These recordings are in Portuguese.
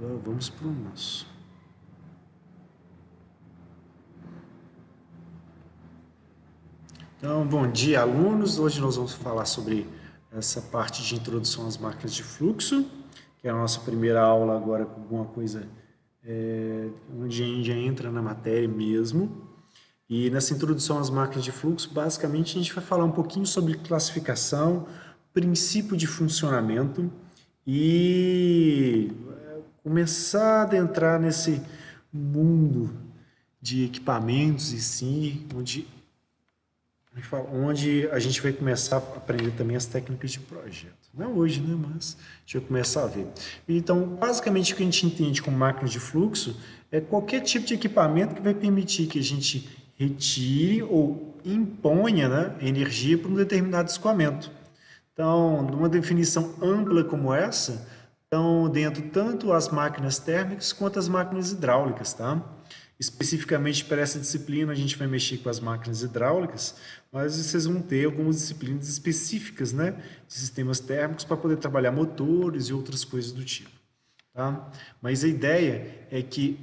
Agora vamos para o nosso. Então, bom dia, alunos. Hoje nós vamos falar sobre essa parte de introdução às máquinas de fluxo, que é a nossa primeira aula agora com alguma coisa onde a gente já entra na matéria mesmo. E nessa introdução às máquinas de fluxo, basicamente a gente vai falar um pouquinho sobre classificação, princípio de funcionamento e começar a adentrar nesse mundo de equipamentos e sim, onde a gente vai começar a aprender também as técnicas de projeto. Não hoje, né? Mas a gente vai começar a ver. Então, basicamente, o que a gente entende como máquina de fluxo é qualquer tipo de equipamento que vai permitir que a gente retire ou imponha, né, energia para um determinado escoamento. Então, numa definição ampla como essa, estão dentro tanto as máquinas térmicas quanto as máquinas hidráulicas, tá? Especificamente para essa disciplina, a gente vai mexer com as máquinas hidráulicas, mas vocês vão ter algumas disciplinas específicas, né, de sistemas térmicos para poder trabalhar motores e outras coisas do tipo, tá? Mas a ideia é que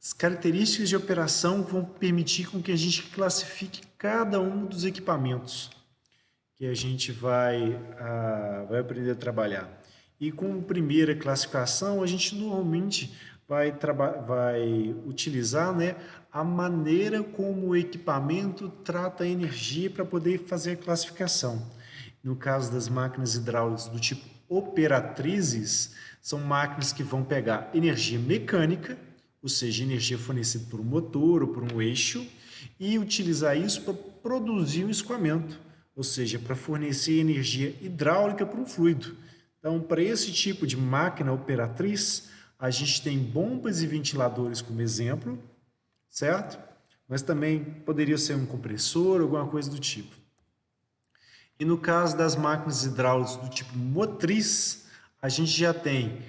as características de operação vão permitir com que a gente classifique cada um dos equipamentos que a gente vai aprender a trabalhar. E como primeira classificação, a gente normalmente vai utilizar, né, a maneira como o equipamento trata a energia para poder fazer a classificação. No caso das máquinas hidráulicas do tipo operatrizes, são máquinas que vão pegar energia mecânica, ou seja, energia fornecida por um motor ou por um eixo, e utilizar isso para produzir um escoamento, ou seja, para fornecer energia hidráulica para um fluido. Então, para esse tipo de máquina operatriz, a gente tem bombas e ventiladores como exemplo, certo? Mas também poderia ser um compressor, alguma coisa do tipo. E no caso das máquinas hidráulicas do tipo motriz, a gente já tem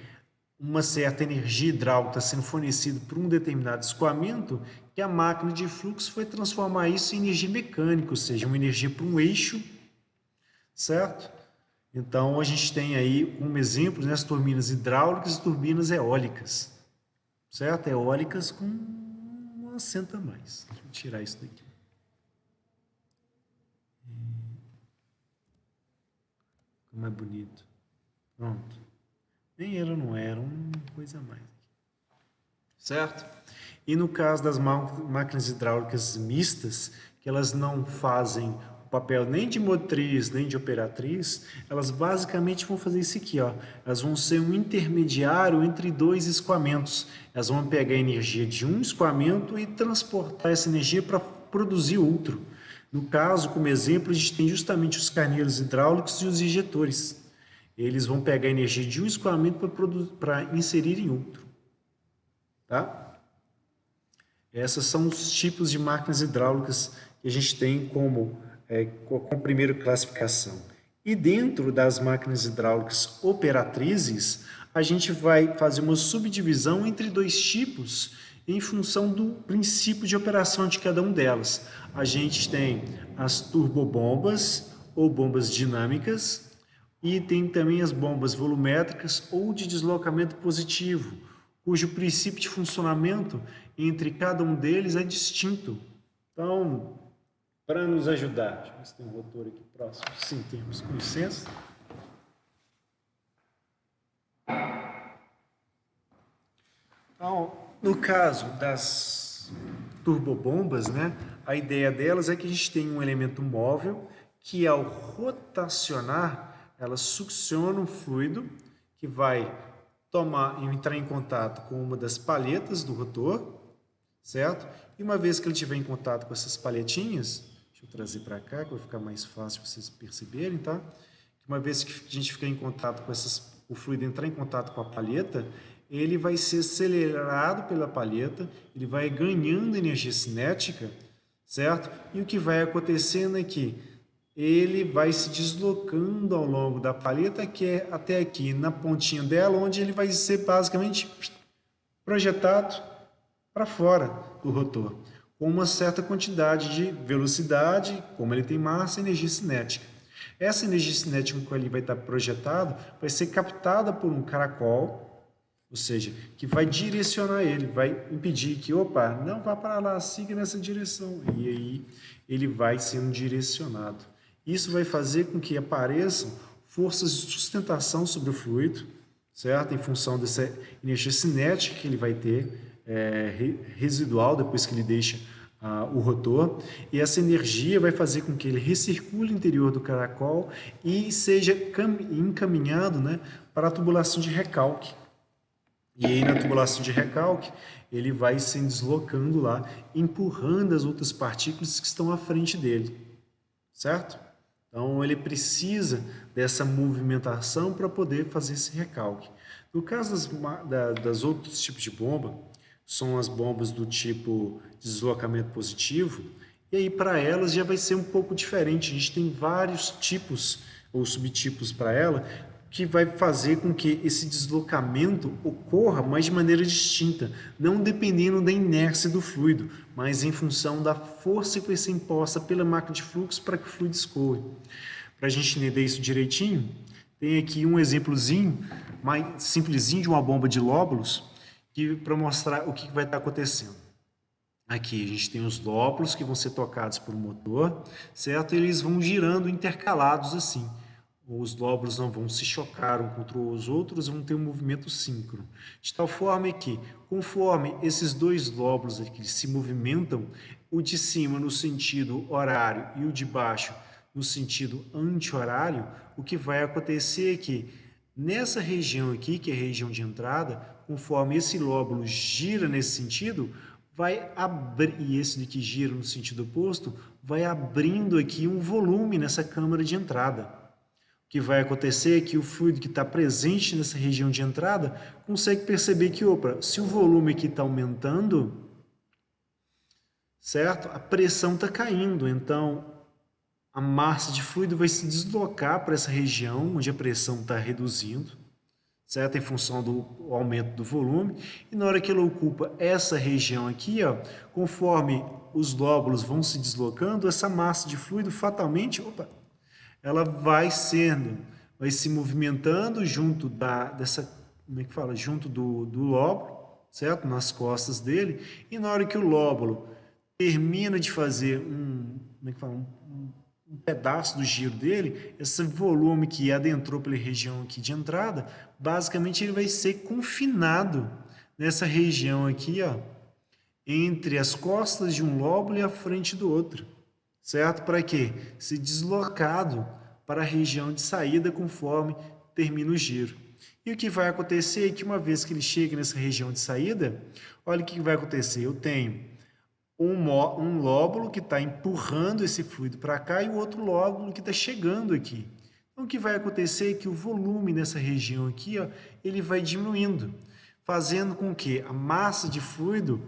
uma certa energia hidráulica sendo fornecida por um determinado escoamento, que a máquina de fluxo vai transformar isso em energia mecânica, ou seja, uma energia para um eixo, certo? Então, a gente tem aí como exemplo, né, as turbinas hidráulicas e turbinas eólicas, certo? Eólicas com um acento a mais. Deixa eu tirar isso daqui. Como é bonito. Pronto. Nem era, não era, uma coisa a mais. Certo? E no caso das máquinas hidráulicas mistas, que elas não fazem o papel nem de motriz, nem de operatriz, elas basicamente vão fazer isso aqui, ó. Elas vão ser um intermediário entre dois escoamentos. Elas vão pegar a energia de um escoamento e transportar essa energia para produzir outro. No caso, como exemplo, a gente tem justamente os carneiros hidráulicos e os injetores. Eles vão pegar a energia de um escoamento para inserir em outro. Tá? Esses são os tipos de máquinas hidráulicas que a gente tem como primeira classificação. E dentro das máquinas hidráulicas operatrizes, a gente vai fazer uma subdivisão entre dois tipos em função do princípio de operação de cada um delas. A gente tem as turbobombas ou bombas dinâmicas e tem também as bombas volumétricas ou de deslocamento positivo, cujo princípio de funcionamento entre cada um deles é distinto. Então, para nos ajudar, deixa eu ver se tem um rotor aqui próximo. Sim, temos, com licença. Então, no caso das turbobombas, né, a ideia delas é que a gente tem um elemento móvel que, ao rotacionar, ela succiona um fluido que vai entrar em contato com uma das palhetas do rotor, certo? E uma vez que ele estiver em contato com essas palhetinhas, deixa eu trazer para cá, que vai ficar mais fácil vocês perceberem, tá? Uma vez que a gente ficar em contato com o fluido entrar em contato com a palheta, ele vai ser acelerado pela palheta, ele vai ganhando energia cinética, certo? E o que vai acontecendo é que ele vai se deslocando ao longo da palheta, que é até aqui na pontinha dela, onde ele vai ser basicamente projetado para fora do rotor, com uma certa quantidade de velocidade, como ele tem massa, energia cinética. Essa energia cinética com que ele vai estar projetado vai ser captada por um caracol, ou seja, que vai direcionar ele, vai impedir que, opa, não vá para lá, siga nessa direção. E aí ele vai sendo direcionado. Isso vai fazer com que apareçam forças de sustentação sobre o fluido, certo? Em função dessa energia cinética que ele vai ter, residual, depois que ele deixa o rotor, e essa energia vai fazer com que ele recircule o interior do caracol e seja encaminhado, né, para a tubulação de recalque. E aí na tubulação de recalque, ele vai se deslocando lá, empurrando as outras partículas que estão à frente dele, certo? Então ele precisa dessa movimentação para poder fazer esse recalque. No caso das outros tipos de bomba, são as bombas do tipo deslocamento positivo, e aí para elas já vai ser um pouco diferente. A gente tem vários tipos ou subtipos para ela, que vai fazer com que esse deslocamento ocorra, mas de maneira distinta, não dependendo da inércia do fluido, mas em função da força que vai ser imposta pela máquina de fluxo para que o fluido escorra. Para a gente entender isso direitinho, tem aqui um exemplozinho, mais simplesinho, de uma bomba de lóbulos, para mostrar o que vai estar acontecendo. Aqui a gente tem os lóbulos que vão ser tocados por um motor, certo? E eles vão girando intercalados assim. Os lóbulos não vão se chocar um contra os outros, vão ter um movimento síncrono. De tal forma que, conforme esses dois lóbulos aqui se movimentam, o de cima no sentido horário e o de baixo no sentido anti-horário, o que vai acontecer é que nessa região aqui, que é a região de entrada, conforme esse lóbulo gira nesse sentido, vai abrir, e esse daqui gira no sentido oposto, vai abrindo aqui um volume nessa câmara de entrada. O que vai acontecer é que o fluido que está presente nessa região de entrada consegue perceber que, opa, se o volume aqui está aumentando, certo? A pressão está caindo, então a massa de fluido vai se deslocar para essa região onde a pressão está reduzindo, certo? Em função do aumento do volume, e na hora que ela ocupa essa região aqui, ó, conforme os lóbulos vão se deslocando, essa massa de fluido fatalmente, ela vai se movimentando junto junto do lóbulo, certo? Nas costas dele, e na hora que o lóbulo termina de fazer um pedaço do giro dele, esse volume que adentrou pela região aqui de entrada, basicamente ele vai ser confinado nessa região aqui, ó, entre as costas de um lóbulo e a frente do outro, certo? Para quê? Ser deslocado para a região de saída conforme termina o giro. E o que vai acontecer é que uma vez que ele chega nessa região de saída, olha o que vai acontecer. Eu tenho um lóbulo que está empurrando esse fluido para cá e o outro lóbulo que está chegando aqui. Então, o que vai acontecer é que o volume nessa região aqui, ó, ele vai diminuindo, fazendo com que a massa de fluido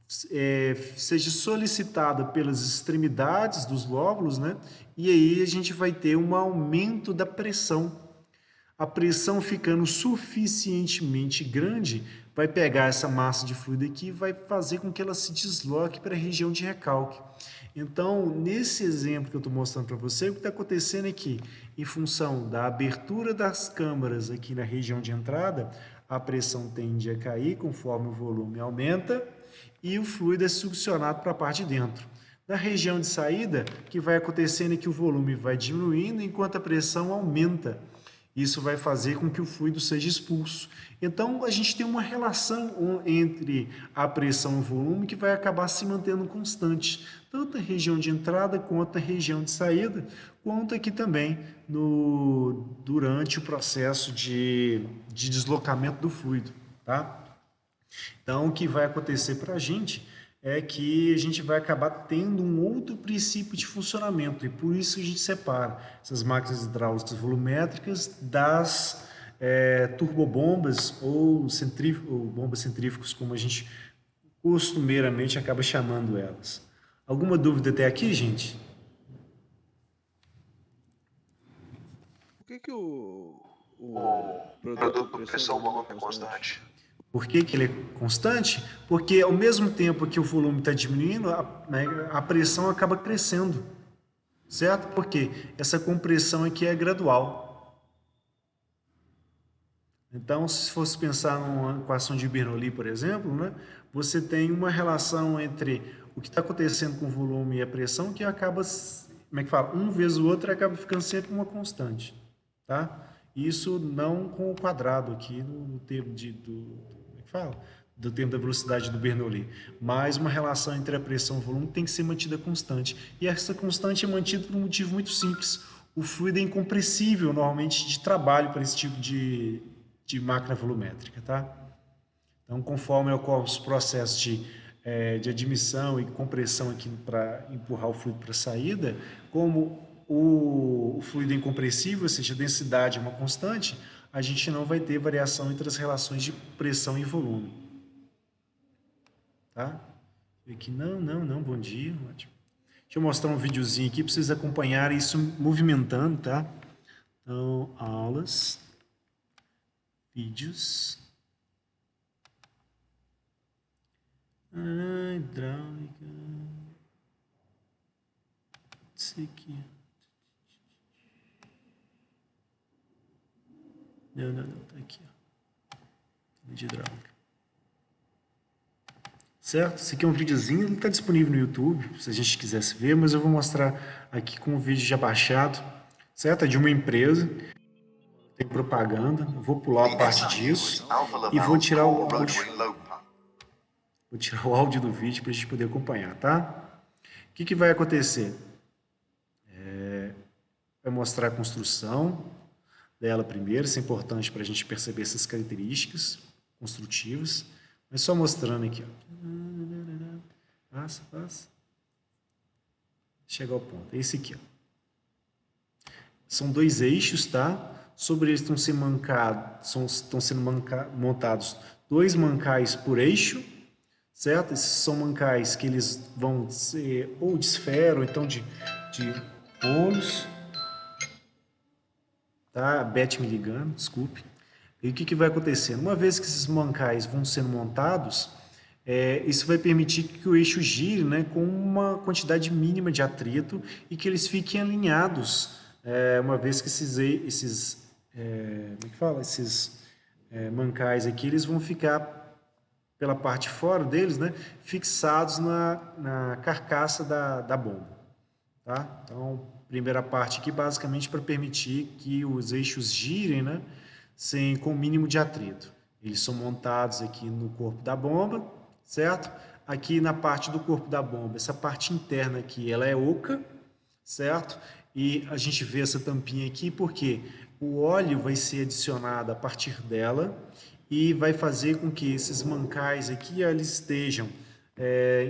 seja solicitada pelas extremidades dos lóbulos, né? E aí a gente vai ter um aumento da pressão. A pressão ficando suficientemente grande vai pegar essa massa de fluido aqui e vai fazer com que ela se desloque para a região de recalque. Então, nesse exemplo que eu estou mostrando para você, o que está acontecendo é que, em função da abertura das câmaras aqui na região de entrada, a pressão tende a cair conforme o volume aumenta e o fluido é succionado para a parte de dentro. Na região de saída, o que vai acontecendo é que o volume vai diminuindo enquanto a pressão aumenta. Isso vai fazer com que o fluido seja expulso. Então, a gente tem uma relação entre a pressão e o volume que vai acabar se mantendo constante, tanto na região de entrada quanto na região de saída, quanto aqui também durante o processo de deslocamento do fluido. Tá? Então, o que vai acontecer para a gente é que a gente vai acabar tendo um outro princípio de funcionamento, e por isso a gente separa essas máquinas hidráulicas volumétricas das turbobombas ou bombas centrífugas, como a gente costumeiramente acaba chamando elas. Alguma dúvida até aqui, gente? Por que o produto com pressão volume é constante? Por que ele é constante? Porque ao mesmo tempo que o volume está diminuindo, a pressão acaba crescendo, certo? Porque essa compressão aqui é gradual. Então, se fosse pensar numa equação de Bernoulli, por exemplo, né, você tem uma relação entre o que está acontecendo com o volume e a pressão que acaba, como é que fala, um vezes o outro acaba ficando sempre uma constante, tá? Isso não com o quadrado aqui no termo como é que fala? Do termo da velocidade do Bernoulli, mas uma relação entre a pressão e o volume tem que ser mantida constante. E essa constante é mantida por um motivo muito simples. O fluido é incompressível, normalmente, de trabalho para esse tipo de máquina volumétrica, tá? Então, conforme ocorrem os processos de admissão e compressão aqui para empurrar o fluido para a saída, como o fluido é incompressível, ou seja, a densidade é uma constante, a gente não vai ter variação entre as relações de pressão e volume. Tá? Aqui, não, bom dia, ótimo. Deixa eu mostrar um videozinho aqui para vocês acompanharem isso movimentando, tá? Então, aulas, vídeos. Hidráulica. Isso aqui. Não, tá aqui, ó. De hidráulica. Certo? Esse aqui é um videozinho, ele está disponível no YouTube, se a gente quisesse ver, mas eu vou mostrar aqui com um vídeo já baixado, certo? É de uma empresa, tem propaganda, eu vou pular a parte disso e vou tirar o áudio. Vou tirar o áudio do vídeo para a gente poder acompanhar, tá? O que vai acontecer? Vai mostrar a construção dela primeiro, isso é importante para a gente perceber essas características construtivas, mas só mostrando aqui, ó. Passa. Chega ao ponto. É esse aqui, ó. São dois eixos, tá? Sobre eles estão sendo montados dois mancais por eixo, certo? Esses são mancais que eles vão ser ou de esfera ou então de rolos. Tá? A Beth me ligando, desculpe. E o que vai acontecendo? Uma vez que esses mancais vão sendo montados, isso vai permitir que o eixo gire, né, com uma quantidade mínima de atrito e que eles fiquem alinhados, uma vez que esses mancais aqui, eles vão ficar pela parte de fora deles, né, fixados na carcaça da bomba. Tá? Então, primeira parte aqui, basicamente para permitir que os eixos girem, né, com o mínimo de atrito. Eles são montados aqui no corpo da bomba, certo? Aqui na parte do corpo da bomba, essa parte interna aqui, ela é oca, certo? E a gente vê essa tampinha aqui porque o óleo vai ser adicionado a partir dela e vai fazer com que esses mancais aqui eles estejam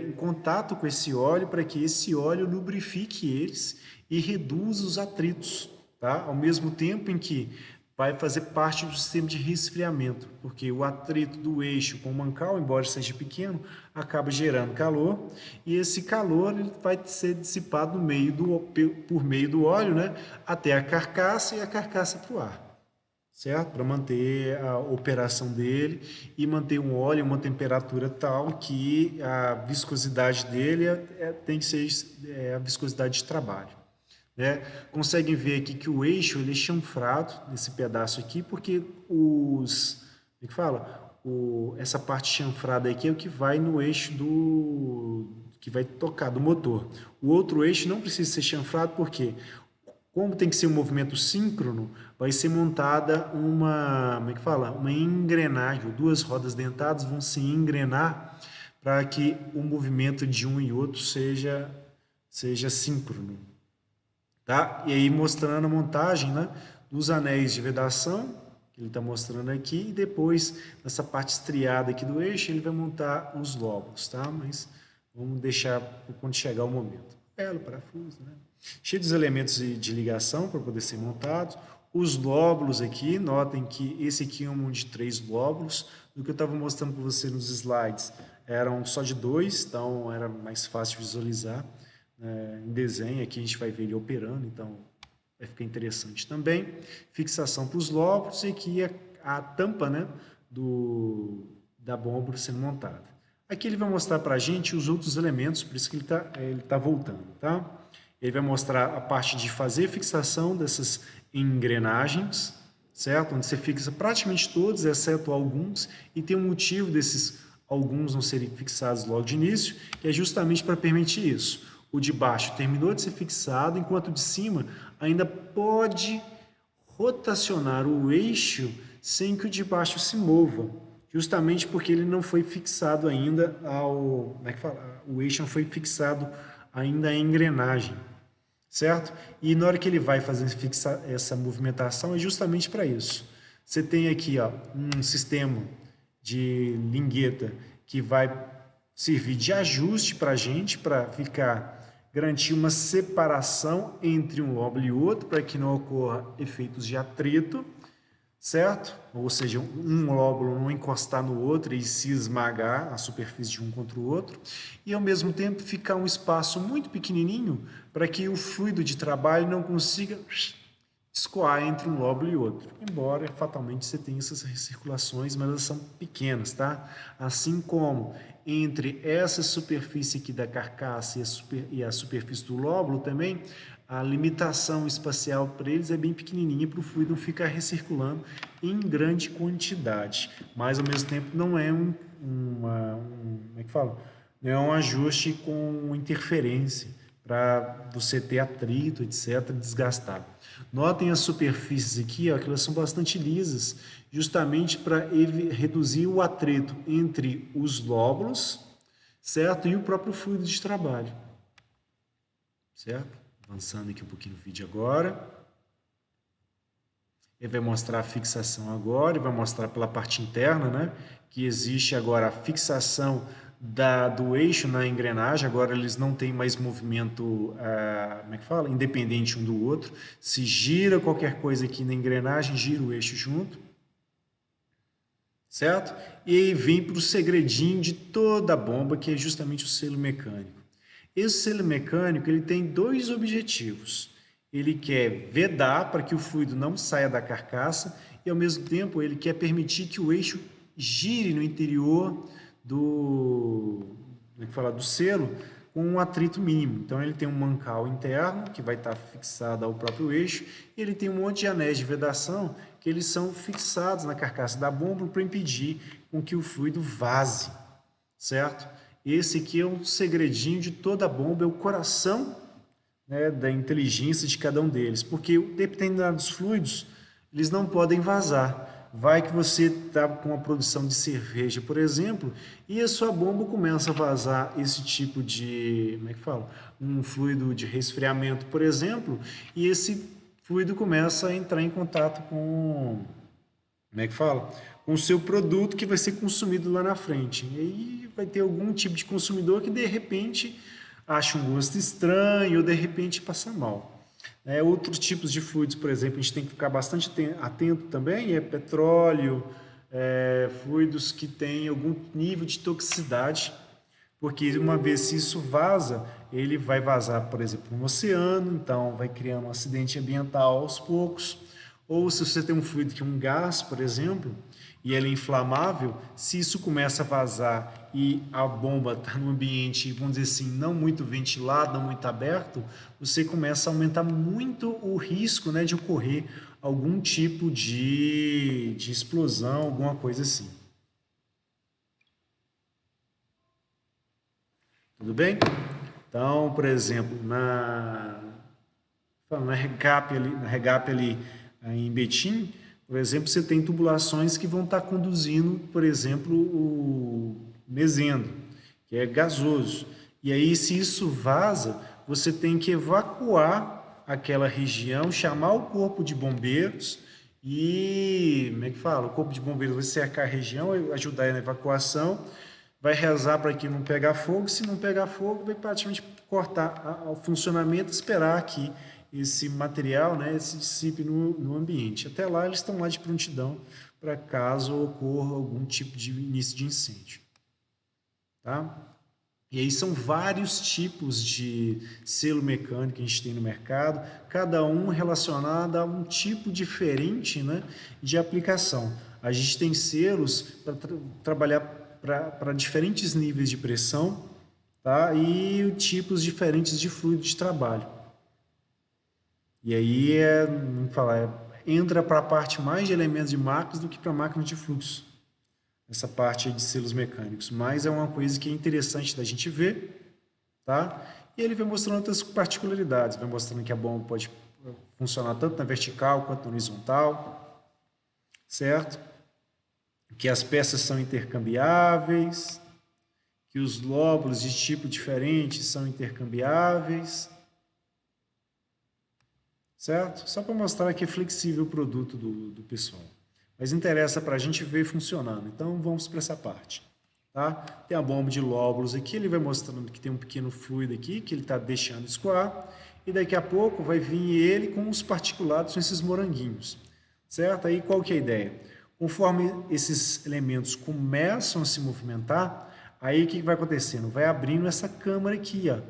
em contato com esse óleo para que esse óleo lubrifique eles e reduza os atritos, tá? Ao mesmo tempo em que vai fazer parte do sistema de resfriamento, porque o atrito do eixo com o mancal, embora seja pequeno, acaba gerando calor, e esse calor ele vai ser dissipado por meio do óleo, né, até a carcaça e a carcaça para o ar, certo? Para manter a operação dele e manter um óleo uma temperatura tal que a viscosidade dele tem que ser a viscosidade de trabalho. Né? Conseguem ver aqui que o eixo ele é chanfrado nesse pedaço aqui, porque essa parte chanfrada aqui é o que vai no eixo que vai tocar do motor. O outro eixo não precisa ser chanfrado, porque como tem que ser um movimento síncrono, vai ser montada uma engrenagem, duas rodas dentadas vão se engrenar para que o movimento de um e outro seja síncrono. Tá? E aí mostrando a montagem, né, dos anéis de vedação, que ele está mostrando aqui, e depois, nessa parte estriada aqui do eixo, ele vai montar os lóbulos, tá? Mas vamos deixar quando chegar o momento. Belo parafuso, né? Cheio dos elementos de ligação para poder ser montados. Os lóbulos aqui, notem que esse aqui é um de 3 lóbulos. Do que eu estava mostrando para você nos slides, eram só de 2, então era mais fácil visualizar. Em desenho, aqui a gente vai ver ele operando, então vai ficar interessante também. Fixação para os lóbulos e aqui a tampa, né, da bomba sendo montada. Aqui ele vai mostrar para a gente os outros elementos, por isso que ele tá voltando, tá? Ele vai mostrar a parte de fazer fixação dessas engrenagens, certo? Onde você fixa praticamente todos, exceto alguns, e tem um motivo desses alguns não serem fixados logo de início, que é justamente para permitir isso. O de baixo terminou de ser fixado, enquanto o de cima ainda pode rotacionar o eixo sem que o de baixo se mova, justamente porque ele não foi fixado ainda ao... Como é que fala? O eixo não foi fixado ainda à engrenagem, certo? E na hora que ele vai fazer essa movimentação é justamente para isso. Você tem aqui, ó, um sistema de lingueta que vai servir de ajuste para a gente, para garantir uma separação entre um lóbulo e outro, para que não ocorra efeitos de atrito, certo? Ou seja, um lóbulo não encostar no outro e se esmagar a superfície de um contra o outro, e ao mesmo tempo ficar um espaço muito pequenininho para que o fluido de trabalho não consiga escoar entre um lóbulo e outro. Embora fatalmente você tenha essas recirculações, mas elas são pequenas, tá? Assim como entre essa superfície aqui da carcaça e a superfície do lóbulo também, a limitação espacial para eles é bem pequenininha para o fluido não ficar recirculando em grande quantidade. Mas ao mesmo tempo não é como é que fala? Não é um ajuste com interferência para você ter atrito, etc., desgastar. Notem as superfícies aqui, ó, que elas são bastante lisas, justamente para reduzir o atrito entre os lóbulos, certo? E o próprio fluido de trabalho, certo? Avançando aqui um pouquinho no vídeo agora. Ele vai mostrar a fixação agora, e vai mostrar pela parte interna, né? Que existe agora a fixação do eixo na engrenagem. Agora eles não têm mais movimento, como é que fala? Independente um do outro. Se gira qualquer coisa aqui na engrenagem, gira o eixo junto, certo? E aí vem para o segredinho de toda a bomba, que é justamente o selo mecânico. Esse selo mecânico ele tem dois objetivos. Ele quer vedar para que o fluido não saia da carcaça e, ao mesmo tempo, ele quer permitir que o eixo gire no interior do selo com um atrito mínimo. Então, ele tem um mancal interno, que vai estar fixado ao próprio eixo, e ele tem um monte de anéis de vedação que eles são fixados na carcaça da bomba para impedir com que o fluido vaze, certo? Esse aqui é um segredinho de toda a bomba, é o coração, né, da inteligência de cada um deles, porque determinados fluidos, eles não podem vazar. Vai que você está com uma produção de cerveja, por exemplo, e a sua bomba começa a vazar esse tipo de, como é que fala? Um fluido de resfriamento, por exemplo, e esse fluido começa a entrar em contato com, como é que fala? Com o seu produto que vai ser consumido lá na frente. E aí vai ter algum tipo de consumidor que de repente acha um gosto estranho ou de repente passa mal. Outros tipos de fluidos, por exemplo, a gente tem que ficar bastante atento também, é petróleo, fluidos que têm algum nível de toxicidade, porque uma vez se isso vaza, ele vai vazar, por exemplo, no oceano, então vai criando um acidente ambiental aos poucos. Ou se você tem um fluido que é um gás, por exemplo, e ele é inflamável, se isso começa a vazar e a bomba está num ambiente, vamos dizer assim, não muito ventilado, não muito aberto, você começa a aumentar muito o risco, né, de ocorrer algum tipo de explosão, alguma coisa assim. Tudo bem? Então, por exemplo, na regap ali em Betim, por exemplo, você tem tubulações que vão estar conduzindo, por exemplo, o mesendo, que é gasoso. E aí, se isso vaza, você tem que evacuar aquela região, chamar o corpo de bombeiros e, como é que fala? O corpo de bombeiros vai cercar a região, ajudar na evacuação, vai rezar para que não pegar fogo. Se não pegar fogo, vai praticamente cortar o funcionamento, esperar que esse material, né, se dissipe no ambiente. Até lá, eles estão lá de prontidão para caso ocorra algum tipo de início de incêndio. Tá? E aí são vários tipos de selo mecânico que a gente tem no mercado, cada um relacionado a um tipo diferente, né, de aplicação. A gente tem selos para trabalhar para diferentes níveis de pressão, tá? E tipos diferentes de fluido de trabalho. E aí entra para a parte mais de elementos de máquinas do que para máquinas de fluxo. Essa parte aí de selos mecânicos. Mas é uma coisa que é interessante da gente ver, tá? E ele vai mostrando outras particularidades, vai mostrando que a bomba pode funcionar tanto na vertical quanto na horizontal, certo? Que as peças são intercambiáveis, que os lóbulos de tipo diferente são intercambiáveis, certo? Só para mostrar que é flexível o produto do pessoal. Mas interessa para a gente ver funcionando, então vamos para essa parte. Tá? Tem a bomba de lóbulos aqui, ele vai mostrando que tem um pequeno fluido aqui, que ele está deixando escoar, e daqui a pouco vai vir ele com os particulados, são esses moranguinhos, certo? Aí qual que é a ideia? Conforme esses elementos começam a se movimentar, aí o que vai acontecendo? Vai abrindo essa câmara aqui, ó,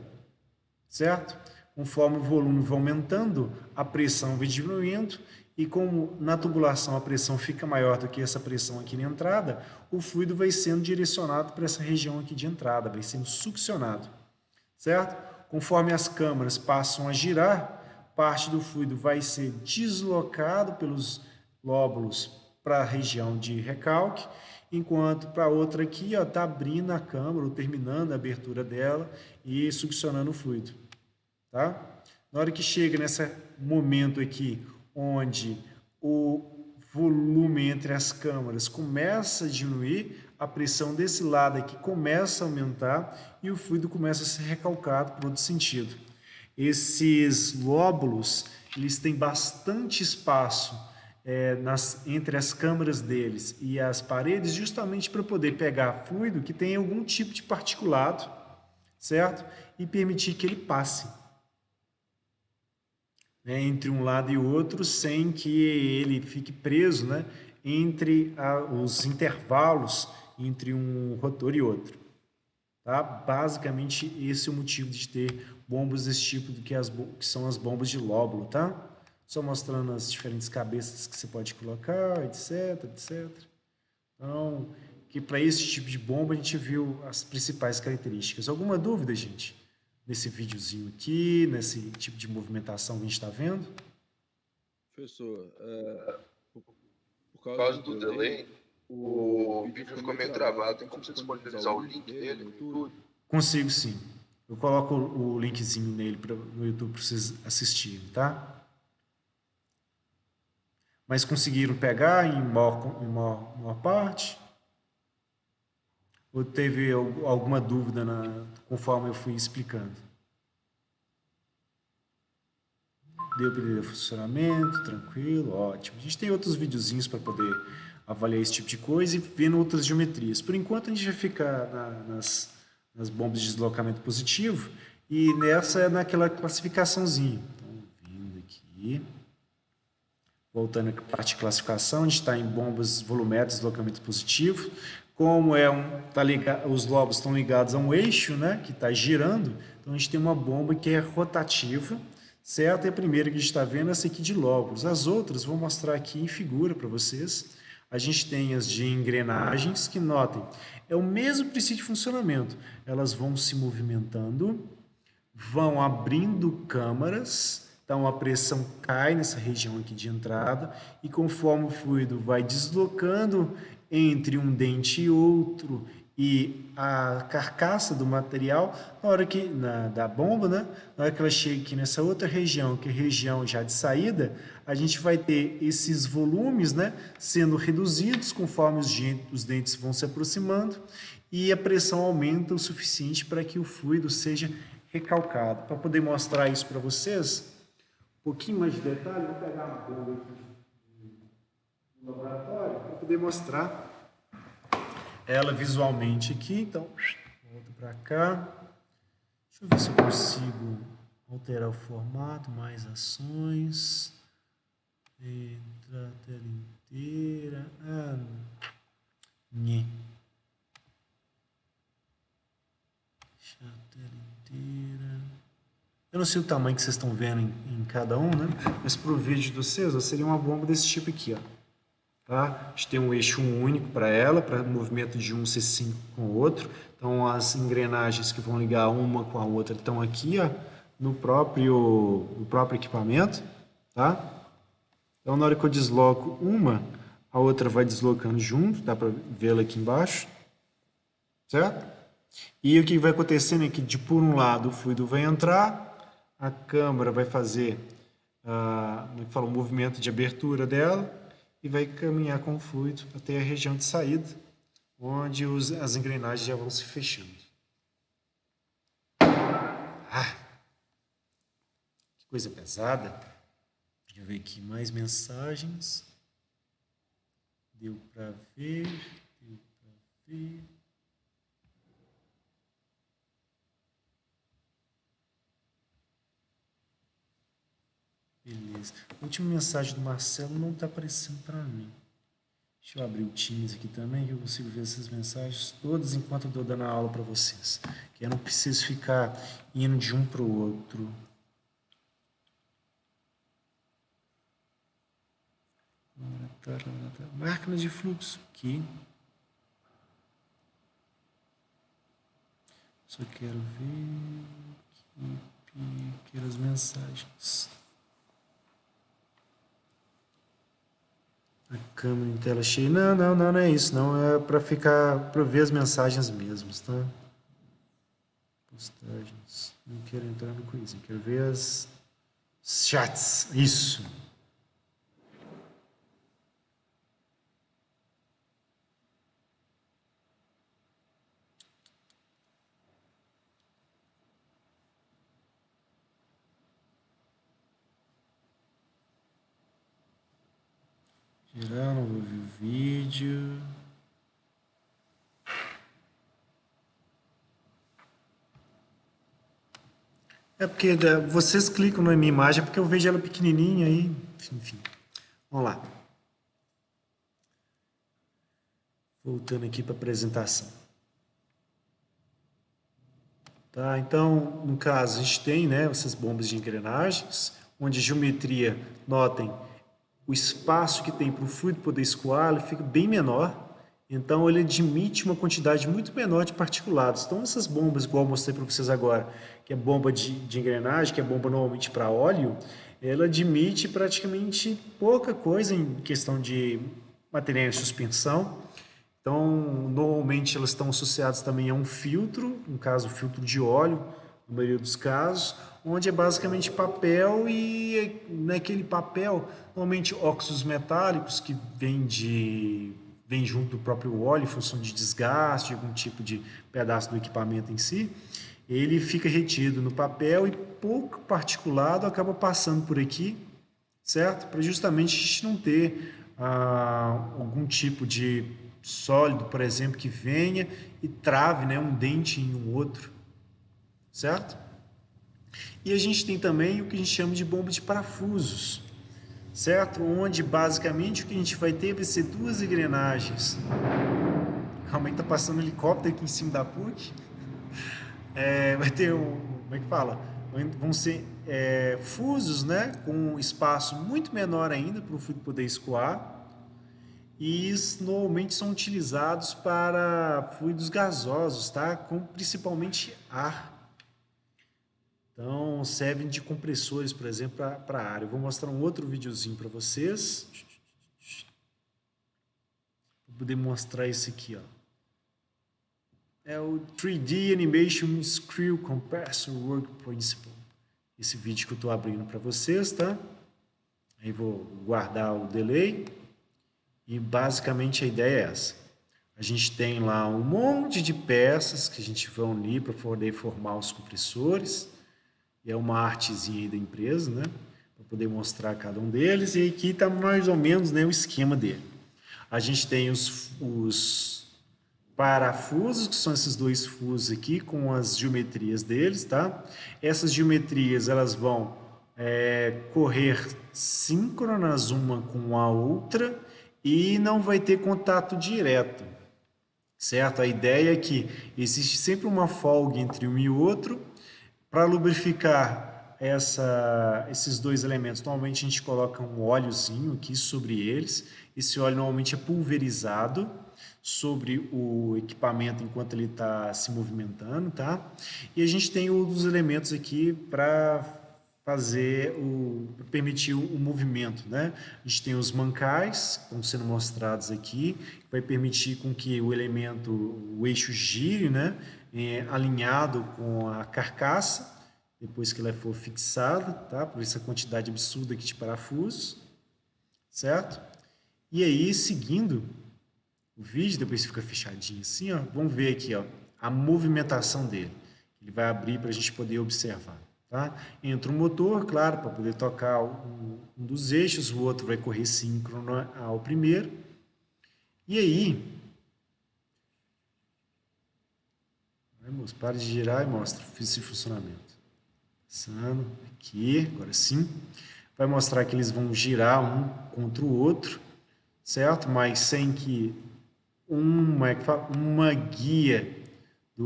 certo? Conforme o volume vai aumentando, a pressão vai diminuindo, e como na tubulação a pressão fica maior do que essa pressão aqui na entrada, o fluido vai sendo direcionado para essa região aqui de entrada, vai sendo succionado, certo? Conforme as câmaras passam a girar, parte do fluido vai ser deslocado pelos lóbulos para a região de recalque, enquanto para a outra aqui está abrindo a câmara, ou terminando a abertura dela e succionando o fluido. Tá? Na hora que chega nesse momento aqui, onde o volume entre as câmaras começa a diminuir, a pressão desse lado aqui começa a aumentar e o fluido começa a ser recalcado por outro sentido. Esses lóbulos, eles têm bastante espaço entre as câmaras deles e as paredes, justamente para poder pegar fluido que tem algum tipo de particulado, certo? E permitir que ele passe entre um lado e o outro, sem que ele fique preso, né, entre os intervalos entre um rotor e outro. Tá? Basicamente, esse é o motivo de ter bombas desse tipo, que são as bombas de lóbulo. Tá? Só mostrando as diferentes cabeças que você pode colocar, etc, etc. Então, que para esse tipo de bomba a gente viu as principais características. Alguma dúvida, gente? Nesse videozinho aqui, nesse tipo de movimentação que a gente está vendo? Professor, por causa do delay, o vídeo ficou meio travado. Tem como você disponibilizar o link dele no YouTube? Consigo, sim. Eu coloco o linkzinho nele no YouTube para vocês assistirem, tá? Mas conseguiram pegar em maior parte? Ou teve alguma dúvida conforme eu fui explicando? Deu para entender o funcionamento, tranquilo, ótimo. A gente tem outros videozinhos para poder avaliar esse tipo de coisa e vendo outras geometrias. Por enquanto a gente vai ficar nas bombas de deslocamento positivo e nessa é naquela classificaçãozinha. Então, vindo aqui, voltando à parte de classificação, a gente está em bombas volumétricas de deslocamento positivo. Como os lobos estão ligados a um eixo, né, que está girando, então a gente tem uma bomba que é rotativa, certo? E a primeira que a gente está vendo é essa aqui de lóbulos. As outras vou mostrar aqui em figura para vocês. A gente tem as de engrenagens, que notem, é o mesmo princípio de funcionamento. Elas vão se movimentando, vão abrindo câmaras, então a pressão cai nessa região aqui de entrada, e conforme o fluido vai deslocando entre um dente e outro e a carcaça do material, na hora que da bomba, né? Na hora que ela chega aqui nessa outra região, que é a região já de saída, a gente vai ter esses volumes, né, sendo reduzidos conforme os dentes vão se aproximando e a pressão aumenta o suficiente para que o fluido seja recalcado. Para poder mostrar isso para vocês, um pouquinho mais de detalhe, vou pegar uma bomba aqui no laboratório para poder mostrar ela visualmente aqui. Então, volto para cá. Deixa eu ver se eu consigo alterar o formato, mais ações. Entra a tela inteira. Deixa a tela inteira. Eu não sei o tamanho que vocês estão vendo em cada um, né? Mas para o vídeo de vocês, seria uma bomba desse tipo aqui, ó. Tá? A gente tem um eixo único para ela, para o movimento de um C5 com o outro. Então, as engrenagens que vão ligar uma com a outra estão aqui, ó, no próprio equipamento. Tá? Então, na hora que eu desloco uma, a outra vai deslocando junto, dá para vê-la aqui embaixo, certo? E o que vai acontecendo é que, por um lado, o fluido vai entrar, a câmara vai fazer o movimento de abertura dela e vai caminhar com o fluido até a região de saída, onde as engrenagens já vão se fechando. Que coisa pesada. Deixa eu ver aqui mais mensagens. Deu para ver, deu para ver. Beleza. A última mensagem do Marcelo não está aparecendo para mim. Deixa eu abrir o Teams aqui também, que eu consigo ver essas mensagens todas enquanto eu estou dando a aula para vocês. Que eu não preciso ficar indo de um para o outro. Máquina de fluxo aqui. Só quero ver aqui as mensagens. A câmera em tela cheia. Não é isso. Não é para ver as mensagens mesmas, tá? Postagens. Não quero entrar no quiz. Quero ver as chats. Isso. Geral, não vou ver o vídeo. É porque vocês clicam na minha imagem porque eu vejo ela pequenininha aí. Enfim. Vamos lá. Voltando aqui para a apresentação. Tá, então, no caso, a gente tem, né, essas bombas de engrenagens, onde a geometria, notem, o espaço que tem para o fluido poder escoar, ele fica bem menor, então ele admite uma quantidade muito menor de particulados. Então essas bombas, igual eu mostrei para vocês agora, que é bomba de engrenagem, que é bomba normalmente para óleo, ela admite praticamente pouca coisa em questão de material de suspensão. Então, normalmente elas estão associadas também a um filtro, no caso, filtro de óleo, na maioria dos casos, onde é basicamente papel e naquele papel, normalmente óxidos metálicos que vem junto do próprio óleo em função de desgaste, algum tipo de pedaço do equipamento em si, ele fica retido no papel e pouco particulado acaba passando por aqui, certo? Para justamente a gente não ter algum tipo de sólido, por exemplo, que venha e trave, né, um dente em um outro, certo? E a gente tem também o que a gente chama de bomba de parafusos, certo? Onde basicamente o que a gente vai ter vai ser duas engrenagens. Calma aí, tá passando um helicóptero aqui em cima da PUC. Vai ter como é que fala? Vão ser fusos, né? Com um espaço muito menor ainda para o fluido poder escoar. E normalmente são utilizados para fluidos gasosos, tá? Com principalmente ar. Então, servem de compressores, por exemplo, para ar. Eu vou mostrar um outro videozinho para vocês. Vou poder mostrar esse aqui, ó. É o 3D Animation Screw Compressor Work Principle. Esse vídeo que eu estou abrindo para vocês, tá? Aí vou guardar o delay. E basicamente a ideia é essa. A gente tem lá um monte de peças que a gente vai unir para poder formar os compressores. E é uma artezinha aí da empresa, né? Para poder mostrar cada um deles. E aqui está mais ou menos, né, o esquema dele. A gente tem os parafusos, que são esses dois fusos aqui, com as geometrias deles, tá? Essas geometrias, elas vão correr síncronas uma com a outra e não vai ter contato direto, certo? A ideia é que existe sempre uma folga entre um e o outro. Para lubrificar esses dois elementos, normalmente a gente coloca um óleozinho aqui sobre eles. Esse óleo normalmente é pulverizado sobre o equipamento enquanto ele está se movimentando, tá? E a gente tem os elementos aqui para permitir o movimento, né? A gente tem os mancais, que estão sendo mostrados aqui, que vai permitir com que o elemento, o eixo gire, né? Alinhado com a carcaça, depois que ela for fixada, tá? Por essa quantidade absurda aqui de parafusos, certo? E aí, seguindo o vídeo, depois fica fechadinho assim, ó, vamos ver aqui, ó, a movimentação dele. Ele vai abrir para a gente poder observar. Tá? Entra o motor, claro, para poder tocar um dos eixos, o outro vai correr síncrono ao primeiro. E aí, para de girar e mostra esse funcionamento. Passando aqui, agora sim. Vai mostrar que eles vão girar um contra o outro, certo? Mas sem que uma guia de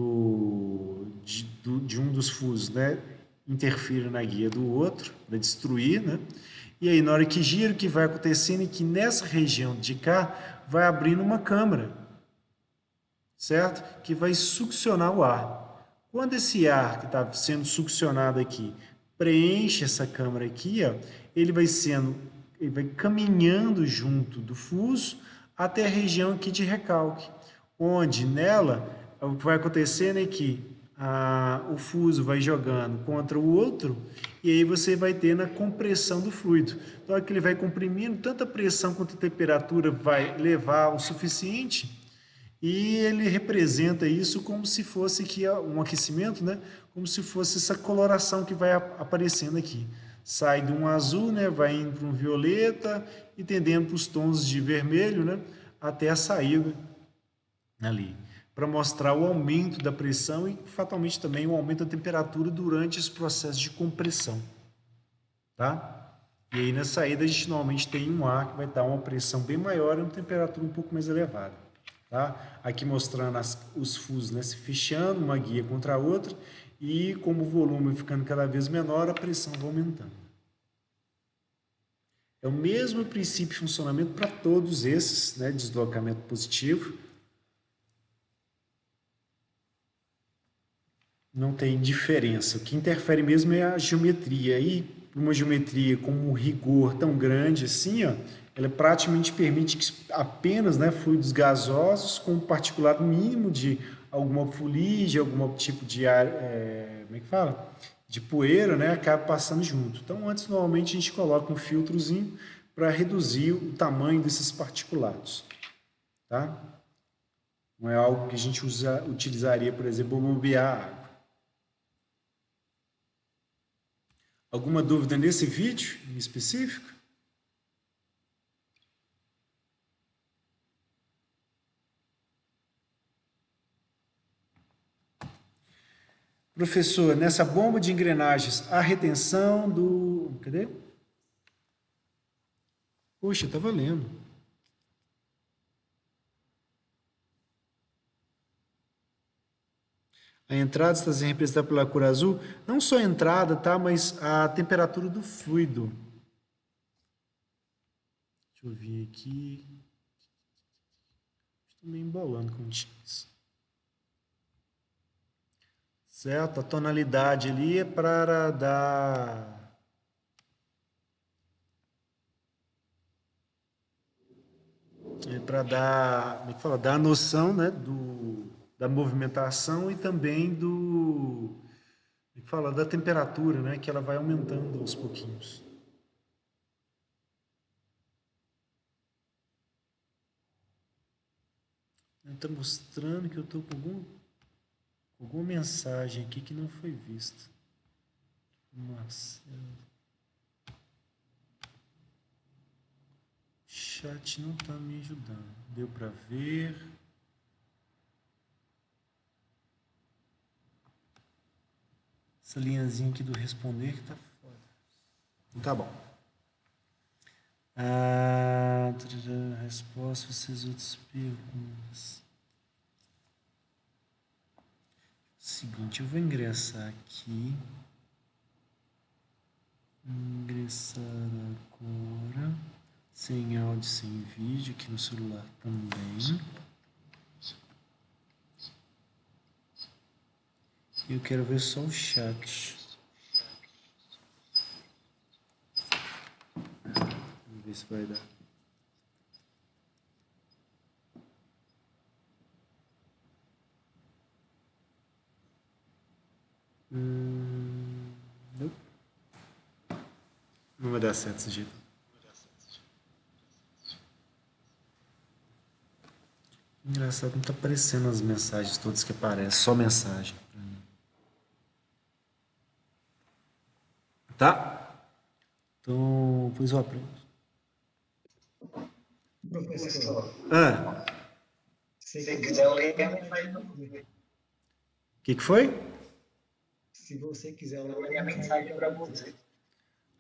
um dos fusos, né, interfira na guia do outro, para destruir, né? E aí, na hora que gira, o que vai acontecendo é que nessa região de cá vai abrindo uma câmara, certo? Que vai succionar o ar. Quando esse ar que está sendo succionado aqui preenche essa câmara aqui, ó, ele vai caminhando junto do fuso até a região aqui de recalque, onde nela o que vai acontecendo é que o fuso vai jogando contra o outro e aí você vai tendo a compressão do fluido. Então, é que ele vai comprimindo, tanto a pressão quanto a temperatura vai levar o suficiente e ele representa isso como se fosse aqui um aquecimento, né? Como se fosse essa coloração que vai aparecendo aqui. Sai de um azul, né? Vai indo para um violeta e tendendo para os tons de vermelho, né? Até a saída ali, para mostrar o aumento da pressão e fatalmente também o aumento da temperatura durante esse processo de compressão, tá? E aí na saída a gente normalmente tem um ar que vai dar uma pressão bem maior e uma temperatura um pouco mais elevada, tá? Aqui mostrando os fusos, né, se fechando uma guia contra a outra e como o volume ficando cada vez menor, a pressão vai aumentando. É o mesmo princípio de funcionamento para todos esses, né, deslocamento positivo. Não tem diferença. O que interfere mesmo é a geometria. E uma geometria com um rigor tão grande assim, ó, ela praticamente permite que apenas, né, fluidos gasosos com um particulado mínimo de alguma fuligem, algum tipo de ar, como é que fala? De poeira, né, acaba passando junto. Então, antes, normalmente, a gente coloca um filtrozinho para reduzir o tamanho desses particulados. Tá? Não é algo que a gente utilizaria, por exemplo, para bombear água. Alguma dúvida nesse vídeo em específico? Professor, nessa bomba de engrenagens, a retenção do... Cadê? Poxa, está valendo. A entrada está sendo representada pela cor azul. Não só a entrada, tá? Mas a temperatura do fluido. Deixa eu ver aqui. Estou meio embolando com tintas. Certo? A tonalidade ali é para dar... É para dar, como é que fala? Dar a noção, né, da movimentação e também da temperatura, né, que ela vai aumentando aos pouquinhos. Está mostrando que eu estou com alguma mensagem aqui que não foi vista. Marcelo. Chat não está me ajudando. Deu para ver? Essa linhazinha aqui do responder que tá foda. Tá bom. Resposta, vocês outras perguntas. Seguinte, eu vou ingressar aqui. Ingressar agora. Sem áudio, sem vídeo, aqui no celular também. Eu quero ver só o chat. se vai dar. Não. Não vai dar certo desse jeito. Engraçado, não tá aparecendo as mensagens todas que aparecem, só mensagem. Tá? Então, depois eu aprendo. Professor, Se se quiser ler a mensagem, que foi? se você quiser ler a mensagem para você.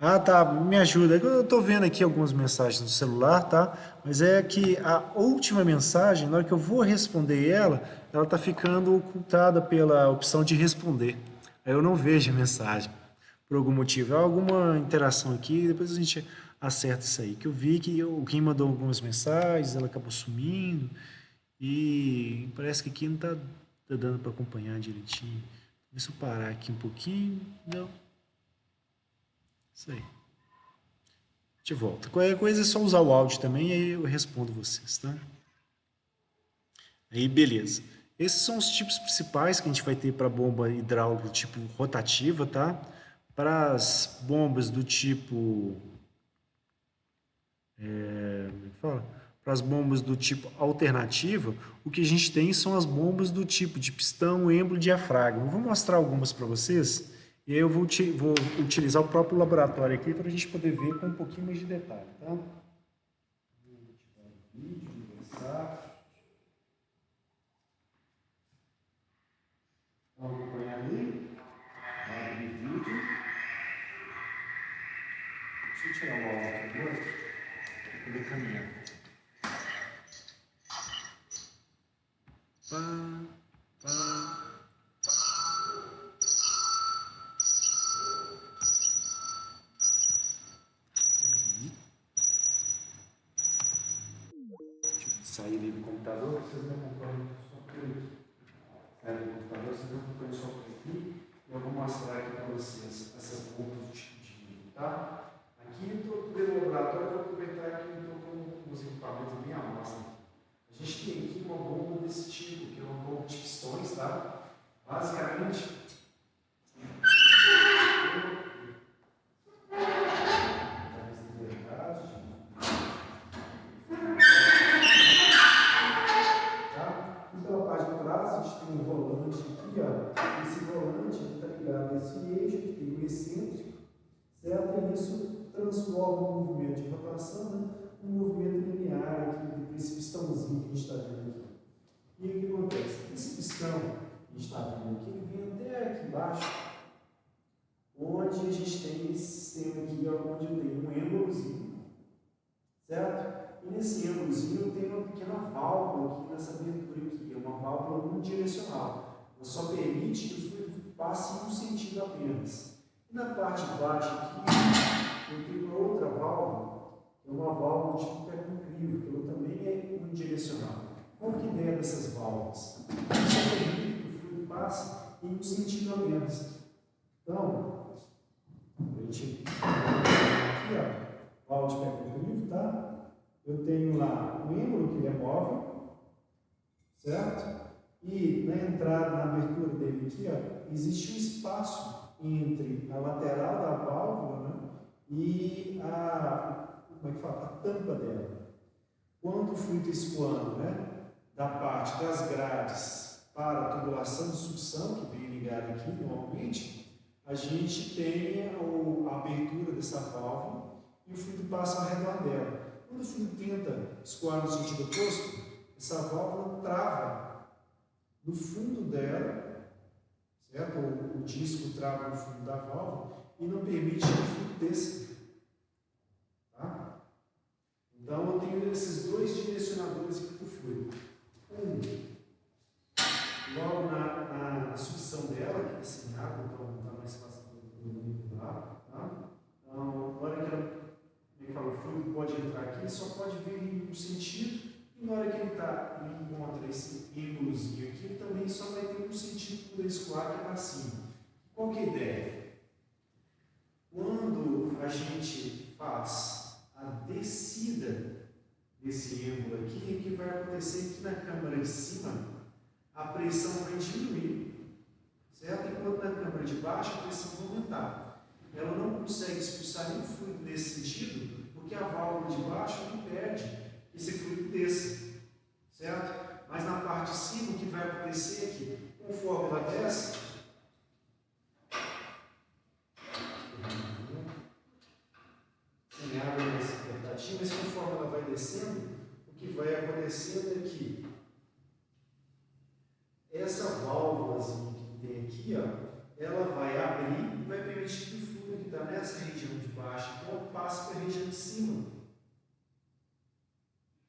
Ah, tá, me ajuda. Eu tô vendo aqui algumas mensagens no celular, tá? Mas é que a última mensagem, na hora que eu vou responder ela tá ficando ocultada pela opção de responder. Aí eu não vejo a mensagem, por algum motivo. Há alguma interação aqui, depois a gente acerta isso aí. Que eu vi que alguém mandou algumas mensagens, ela acabou sumindo, e parece que aqui não tá dando para acompanhar direitinho. Vê se eu parar aqui um pouquinho. Não. Isso aí. De volta. Qualquer coisa é só usar o áudio também e aí eu respondo vocês, tá? Aí, beleza. Esses são os tipos principais que a gente vai ter para bomba hidráulica do tipo rotativa, tá? Para as bombas do tipo... como é que fala? Para as bombas do tipo alternativa, o que a gente tem são as bombas do tipo de pistão, êmbolo e diafragma. Eu vou mostrar algumas para vocês e aí eu vou utilizar o próprio laboratório aqui para a gente poder ver com um pouquinho mais de detalhe, tá? Vou ativar o vídeo, conversar. Vamos acompanhar ali. Abre o vídeo. Deixa eu tirar o áudio aqui agora para poder caminhar. Pá, pá. Sair ali do computador, vocês me acompanham só por aqui. Sair do computador, vocês me acompanham só por aqui. Eu vou mostrar aqui para vocês essas bombas do tipo de nível, tá? Aqui eu estou pelo laboratório, eu vou aproveitar que eu estou com os equipamentos bem à mostra. A gente tem aqui uma bomba desse tipo, que é uma bomba de pistões, tá? Basicamente, pela parte de trás, a gente tem um volante aqui, ó. Esse volante está ligado a esse eixo, que tem o excêntrico, certo? E isso transforma o movimento de rotação, né, um movimento linear aqui, desse pistãozinho que a gente está vendo aqui. E o que acontece? Esse pistão que a gente está vendo aqui, ele vem até aqui embaixo, onde a gente tem esse sistema aqui, onde eu tenho um êmbolozinho, certo? E nesse êmbolozinho tem uma pequena válvula aqui nessa abertura aqui, é uma válvula unidirecional. Ela só permite que o fluido passe em um sentido apenas. E na parte de baixo aqui, eu tenho outra válvula, que é uma válvula tipo pé concrível, que ela também é unidirecional. Qual que é a ideia dessas válvulas? Ela só permite que o fluido passe em um sentido apenas. Então, a gente aqui, ó, válvula de pé concrível, tá? Eu tenho lá o êmbolo, que ele é móvel, certo? E na entrada, na abertura dele aqui, ó, existe um espaço entre a lateral da válvula, né, e como é que fala? A tampa dela. Quando o fluido está escoando, né, da parte das grades para a tubulação de sucção, que vem ligada aqui normalmente, a gente tem a abertura dessa válvula e o fluido passa ao redor dela. Quando o fluido tenta escoar no sentido oposto, essa válvula trava no fundo dela, certo? O disco trava no fundo da válvula e não permite que o fluido desça. Tá? Então eu tenho esses dois direcionadores aqui para o fluido. Logo na sucção dela, que é assinado, então não está mais fácil do lado. Tá? Então, na hora que ela o fluido pode entrar aqui, ele só pode vir em um sentido, e na hora que ele encontra esse êmbolozinho aqui, ele também só vai ter um sentido por escoar que é para cima. Qual que é a ideia? Quando a gente faz a descida desse êmbolo aqui, o que vai acontecer aqui na câmara de cima, a pressão vai diminuir, certo? Enquanto na câmara de baixo a pressão vai aumentar. Ela não consegue expulsar nenhum fluido nesse sentido, porque a válvula de baixo não impede que esse fluido desça, certo? Mas na parte de cima, o que vai acontecer é que, conforme ela desce, sem água nesse apertadinho, mas conforme ela vai descendo, o que vai acontecendo é que essa válvulazinha que tem aqui, ó, ela vai abrir e vai permitir que o fluido que está nessa região de baixo então, passe para a região de cima.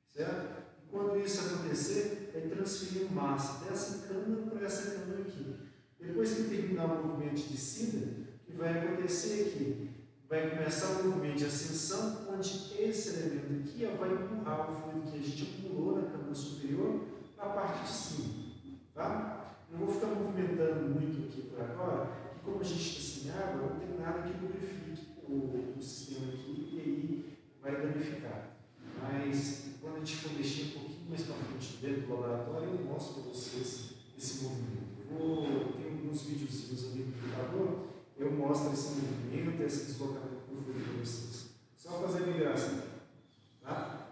Certo? E quando isso acontecer, é transferir massa dessa câmara para essa câmara aqui. Depois que terminar o movimento de descida, o que vai acontecer é que vai começar o movimento de ascensão, onde esse elemento aqui ó, vai empurrar o fluido que a gente acumulou na câmara superior para a parte de cima. Tá? Não vou ficar movimentando muito aqui por agora, porque como a gente está sem água, não tem nada que lubrifique o sistema aqui e aí vai danificar. Mas quando a gente for mexer um pouquinho mais para frente dentro do laboratório, eu mostro para vocês esse movimento. Tem alguns videozinhos ali no computador, eu mostro esse movimento, esse deslocamento do fluido para vocês. Só fazer a migração. Tá?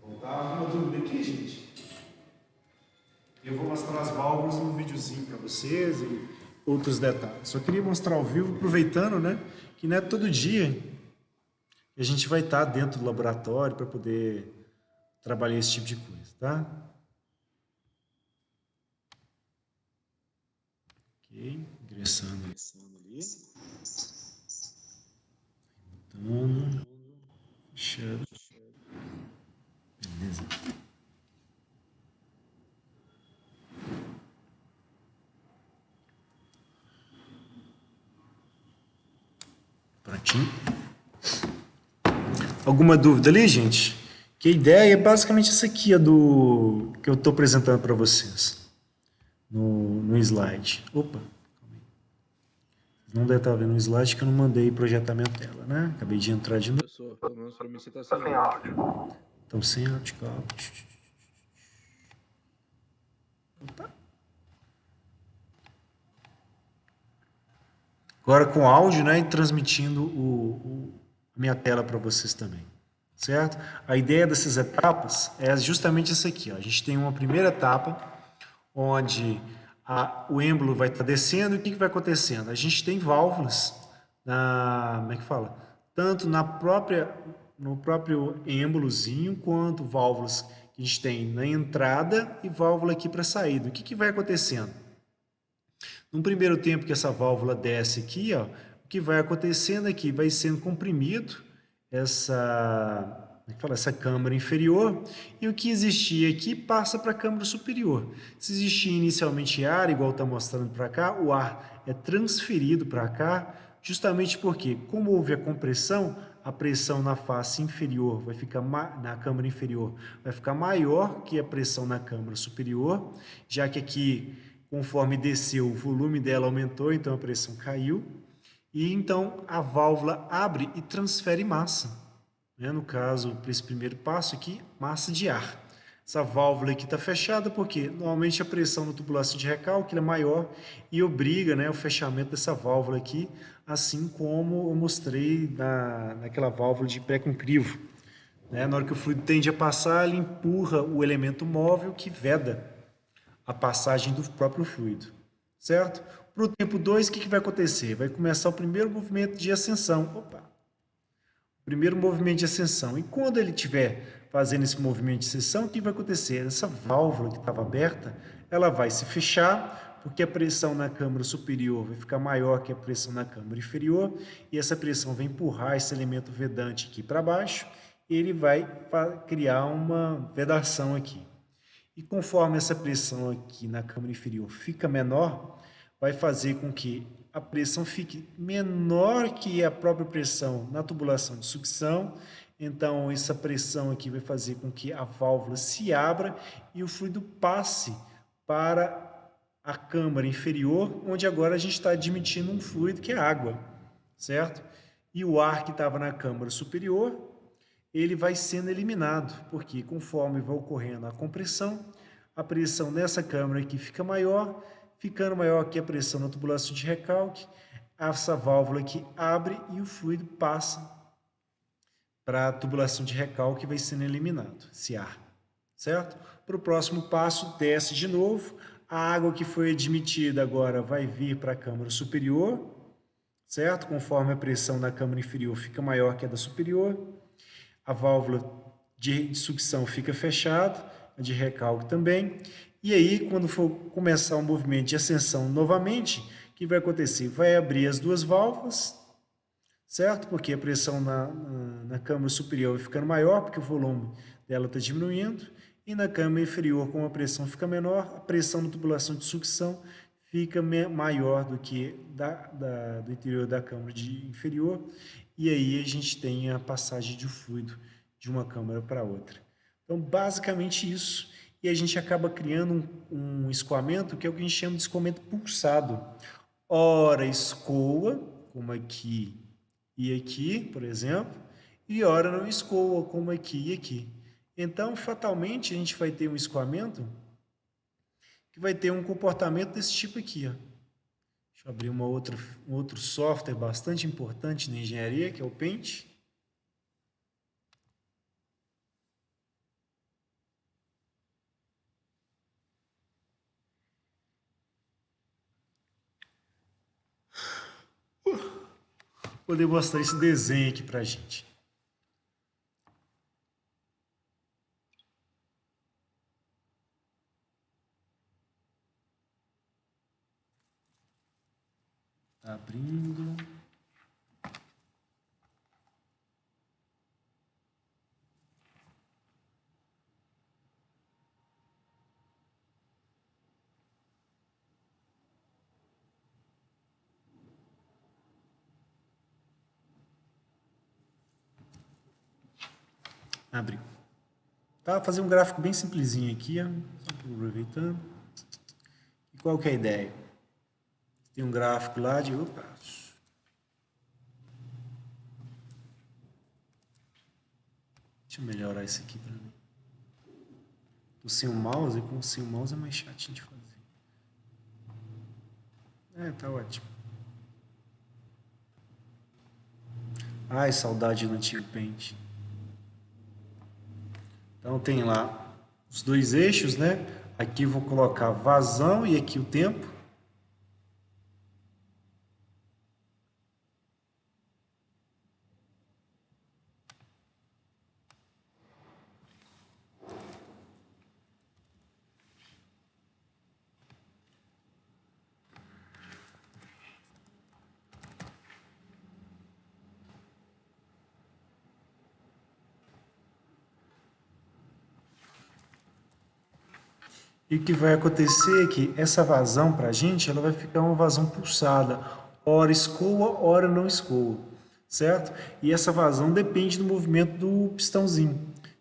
Vou voltar alguma dúvida aqui, gente? Eu vou mostrar as válvulas no videozinho para vocês e outros detalhes. Só queria mostrar ao vivo, aproveitando, né, que não é todo dia que a gente vai estar dentro do laboratório para poder trabalhar esse tipo de coisa, tá? Ok, ingressando ali. Botando. Fechando. Beleza. Prontinho. Alguma dúvida ali, gente? Que a ideia é basicamente essa aqui, do que eu estou apresentando para vocês no slide. Opa, calma aí. Não deve estar vendo o slide que eu não mandei projetar minha tela, né? Acabei de entrar de novo. Professor, pelo menos para mim você está sem áudio. Então, sem áudio, calma. Opa. Agora com áudio, né? E transmitindo a minha tela para vocês também. Certo? A ideia dessas etapas é justamente essa aqui. Ó. A gente tem uma primeira etapa, onde o êmbolo vai estar descendo, e o que vai acontecendo? A gente tem válvulas, como é que fala? Tanto no próprio êmbolozinho, quanto válvulas que a gente tem na entrada e válvula aqui para a saída. O que vai acontecendo? No primeiro tempo que essa válvula desce aqui, ó, o que vai acontecendo é que vai sendo comprimido essa câmara inferior, e o que existia aqui passa para a câmara superior. Se existia inicialmente ar, igual está mostrando para cá, o ar é transferido para cá, justamente porque, como houve a compressão, a pressão na face inferior vai ficar na câmara inferior vai ficar maior que a pressão na câmara superior, já que aqui, conforme desceu, o volume dela aumentou, então a pressão caiu. E então a válvula abre e transfere massa. Né? No caso, para esse primeiro passo aqui, massa de ar. Essa válvula aqui está fechada porque normalmente a pressão na tubulação de recálculo é maior e obriga, né, o fechamento dessa válvula aqui, assim como eu mostrei naquela válvula de pré com crivo. Né? Na hora que o fluido tende a passar, ele empurra o elemento móvel que veda a passagem do próprio fluido. Certo? Para o tempo 2, o que vai acontecer? Vai começar o primeiro movimento de ascensão. Primeiro movimento de ascensão. E quando ele estiver fazendo esse movimento de ascensão, o que vai acontecer? Essa válvula que estava aberta, ela vai se fechar, porque a pressão na câmara superior vai ficar maior que a pressão na câmara inferior, e essa pressão vai empurrar esse elemento vedante aqui para baixo, e ele vai criar uma vedação aqui. E conforme essa pressão aqui na câmara inferior fica menor, vai fazer com que a pressão fique menor que a própria pressão na tubulação de sucção. Então, essa pressão aqui vai fazer com que a válvula se abra e o fluido passe para a câmara inferior, onde agora a gente está admitindo um fluido que é água, certo? e o ar que estava na câmara superior, ele vai sendo eliminado, porque conforme vai ocorrendo a pressão nessa câmara aqui fica maior, ficando maior aqui a pressão na tubulação de recalque, essa válvula aqui abre e o fluido passa para a tubulação de recalque e vai sendo eliminado, esse ar, certo? Para o próximo passo, desce de novo, a água que foi admitida agora vai vir para a câmara superior, certo? Conforme a pressão na câmara inferior fica maior que a da superior, a válvula de sucção fica fechada, a de recalque também, e aí quando for começar o movimento de ascensão novamente, o que vai acontecer? Vai abrir as duas válvulas, certo? Porque a pressão na câmara superior vai ficando maior, porque o volume dela está diminuindo, e na câmara inferior, como a pressão fica menor, a pressão da tubulação de sucção fica maior do que do interior da câmara inferior, e aí a gente tem a passagem de fluido de uma câmara para outra. Então, basicamente isso, e a gente acaba criando um escoamento, que é o que a gente chama de escoamento pulsado. Ora escoa, como aqui e aqui, por exemplo, e ora não escoa, como aqui e aqui. Então, fatalmente, a gente vai ter um escoamento que vai ter um comportamento desse tipo aqui. Ó. Deixa eu abrir um outro software bastante importante na engenharia, que é o Paint. Vou poder mostrar esse desenho aqui para a gente. Tá abrindo. Abriu. Tá, vou fazer um gráfico bem simplesinho aqui, ó, só aproveitando. E qual que é a ideia? Tem um gráfico lá de... Opa! Deixa eu melhorar isso aqui para mim. Tô sem o mouse, e com sem o mouse é mais chatinho de fazer. Tá ótimo. Ai, saudade do antigo Paint. Então tem lá os dois eixos, né? Aqui vou colocar vazão e aqui o tempo. E o que vai acontecer é que essa vazão para a gente, ela vai ficar uma vazão pulsada. Ora escoa, ora não escoa, certo? E essa vazão depende do movimento do pistãozinho.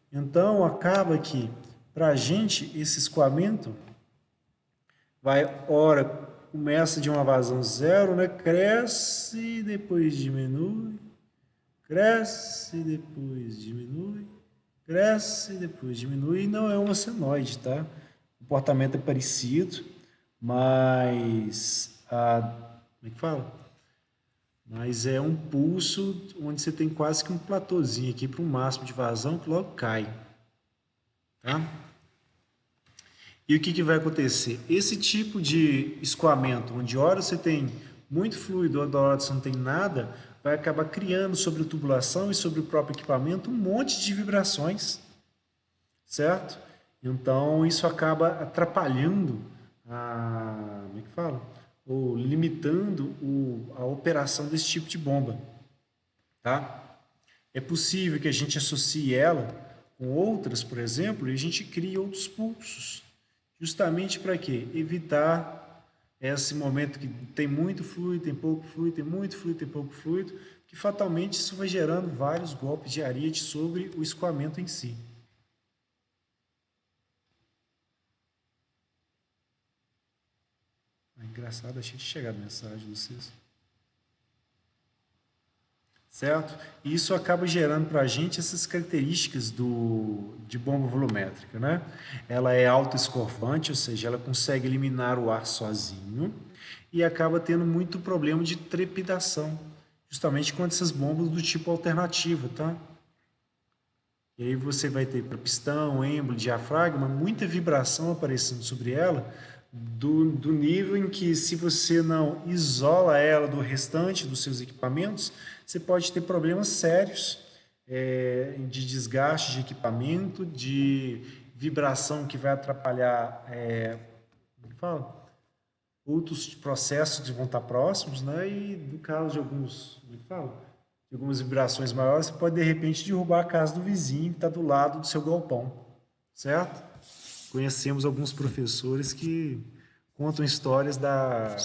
Então, acaba que, para a gente, esse escoamento vai, ora, começa de uma vazão zero, né? Cresce, depois diminui, cresce, depois diminui, cresce, depois diminui, e não é uma senoide, tá? O comportamento é parecido, mas como é que fala? Mas é um pulso onde você tem quase que um platôzinho aqui para um máximo de vazão que logo cai. Tá? E o que vai acontecer? Esse tipo de escoamento, onde hora você tem muito fluido, outra hora você não tem nada, vai acabar criando sobre a tubulação e sobre o próprio equipamento um monte de vibrações, certo? Então, isso acaba atrapalhando como é que fala? Ou limitando a operação desse tipo de bomba, tá? É possível que a gente associe ela com outras, por exemplo, e a gente crie outros pulsos, justamente para quê? Evitar esse momento que tem muito fluido, tem pouco fluido, tem muito fluido, tem pouco fluido, que fatalmente isso vai gerando vários golpes de ariete sobre o escoamento em si. É engraçado, achei que tinha chegado a mensagem de vocês. certo? E isso acaba gerando para a gente essas características de bomba volumétrica, né? Ela é autoescorvante, ou seja, ela consegue eliminar o ar sozinho e acaba tendo muito problema de trepidação, justamente com essas bombas do tipo alternativa, tá? E aí você vai ter para pistão, êmbolo, diafragma, muita vibração aparecendo sobre ela, do nível em que, se você não isola ela do restante dos seus equipamentos, você pode ter problemas sérios de desgaste de equipamento, de vibração que vai atrapalhar como fala? Outros processos que vão estar próximos, né? E no caso de de algumas vibrações maiores, você pode de repente derrubar a casa do vizinho que está do lado do seu galpão, certo? Conhecemos alguns professores que contam histórias da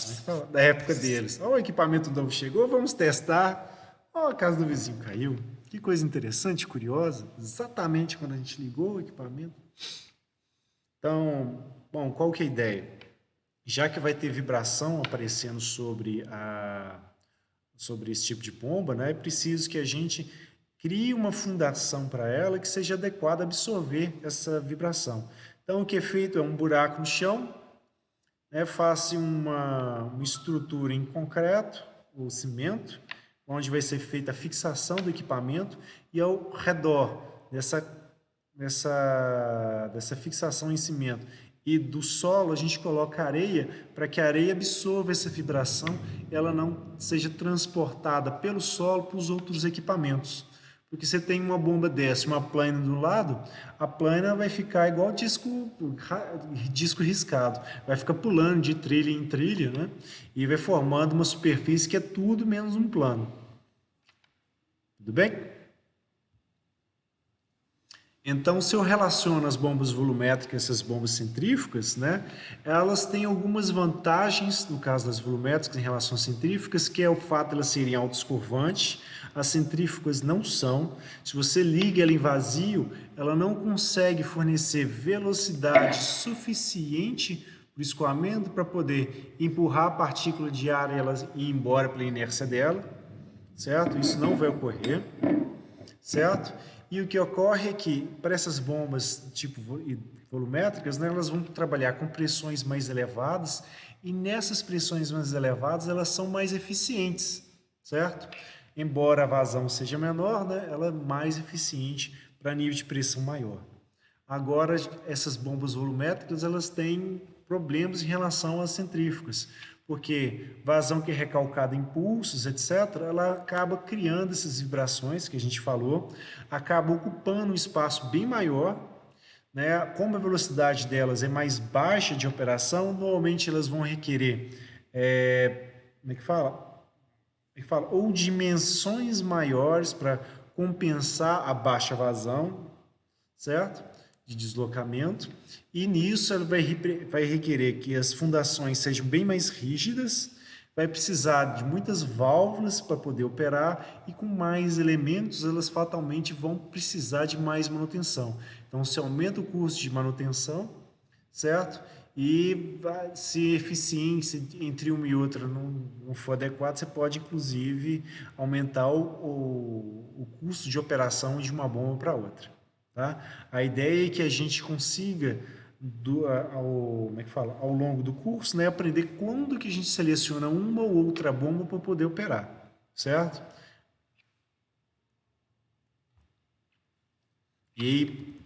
época deles. Ó, o equipamento novo chegou, vamos testar. Ó, a casa do vizinho caiu. Que coisa interessante, curiosa. Exatamente quando a gente ligou o equipamento. Então, bom, qual que é a ideia? Já que vai ter vibração aparecendo sobre esse tipo de bomba, né, é preciso que a gente crie uma fundação para ela que seja adequada a absorver essa vibração. Então, o que é feito é um buraco no chão, né, faça uma estrutura em concreto ou cimento, onde vai ser feita a fixação do equipamento, e ao redor dessa fixação em cimento e do solo, a gente coloca areia para que a areia absorva essa vibração e ela não seja transportada pelo solo para os outros equipamentos. Porque você tem uma bomba dessa, uma plana do lado, a plana vai ficar igual disco riscado, vai ficar pulando de trilha em trilha, né? E vai formando uma superfície que é tudo menos um plano. Tudo bem? Então, se eu relaciono as bombas volumétricas, essas bombas centrífugas, né, elas têm algumas vantagens, no caso das volumétricas, em relação às centrífugas, que é o fato de elas serem autoescorvantes. As centrífugas não são. Se você liga ela em vazio, ela não consegue fornecer velocidade suficiente para o escoamento para poder empurrar a partícula de ar e ela ir embora pela inércia dela, certo? Isso não vai ocorrer, certo? E o que ocorre é que, para essas bombas tipo volumétricas, né, elas vão trabalhar com pressões mais elevadas, e nessas pressões mais elevadas elas são mais eficientes, certo? Embora a vazão seja menor, né, ela é mais eficiente para nível de pressão maior. Agora, essas bombas volumétricas, elas têm problemas em relação às centrífugas, porque vazão que é recalcada em pulsos, etc., ela acaba criando essas vibrações que a gente falou, acaba ocupando um espaço bem maior, né? Como a velocidade delas é mais baixa de operação, normalmente elas vão requerer, como é que fala? Ou dimensões maiores para compensar a baixa vazão, certo? De deslocamento, e nisso ela vai requerer que as fundações sejam bem mais rígidas, vai precisar de muitas válvulas para poder operar, e com mais elementos elas fatalmente vão precisar de mais manutenção. Então, se aumenta o custo de manutenção, certo? E se a eficiência entre uma e outra não for adequada, você pode, inclusive, aumentar o custo de operação de uma bomba para outra. Tá? A ideia é que a gente consiga, ao longo do curso, né, aprender quando que a gente seleciona uma ou outra bomba para poder operar, certo? E aí,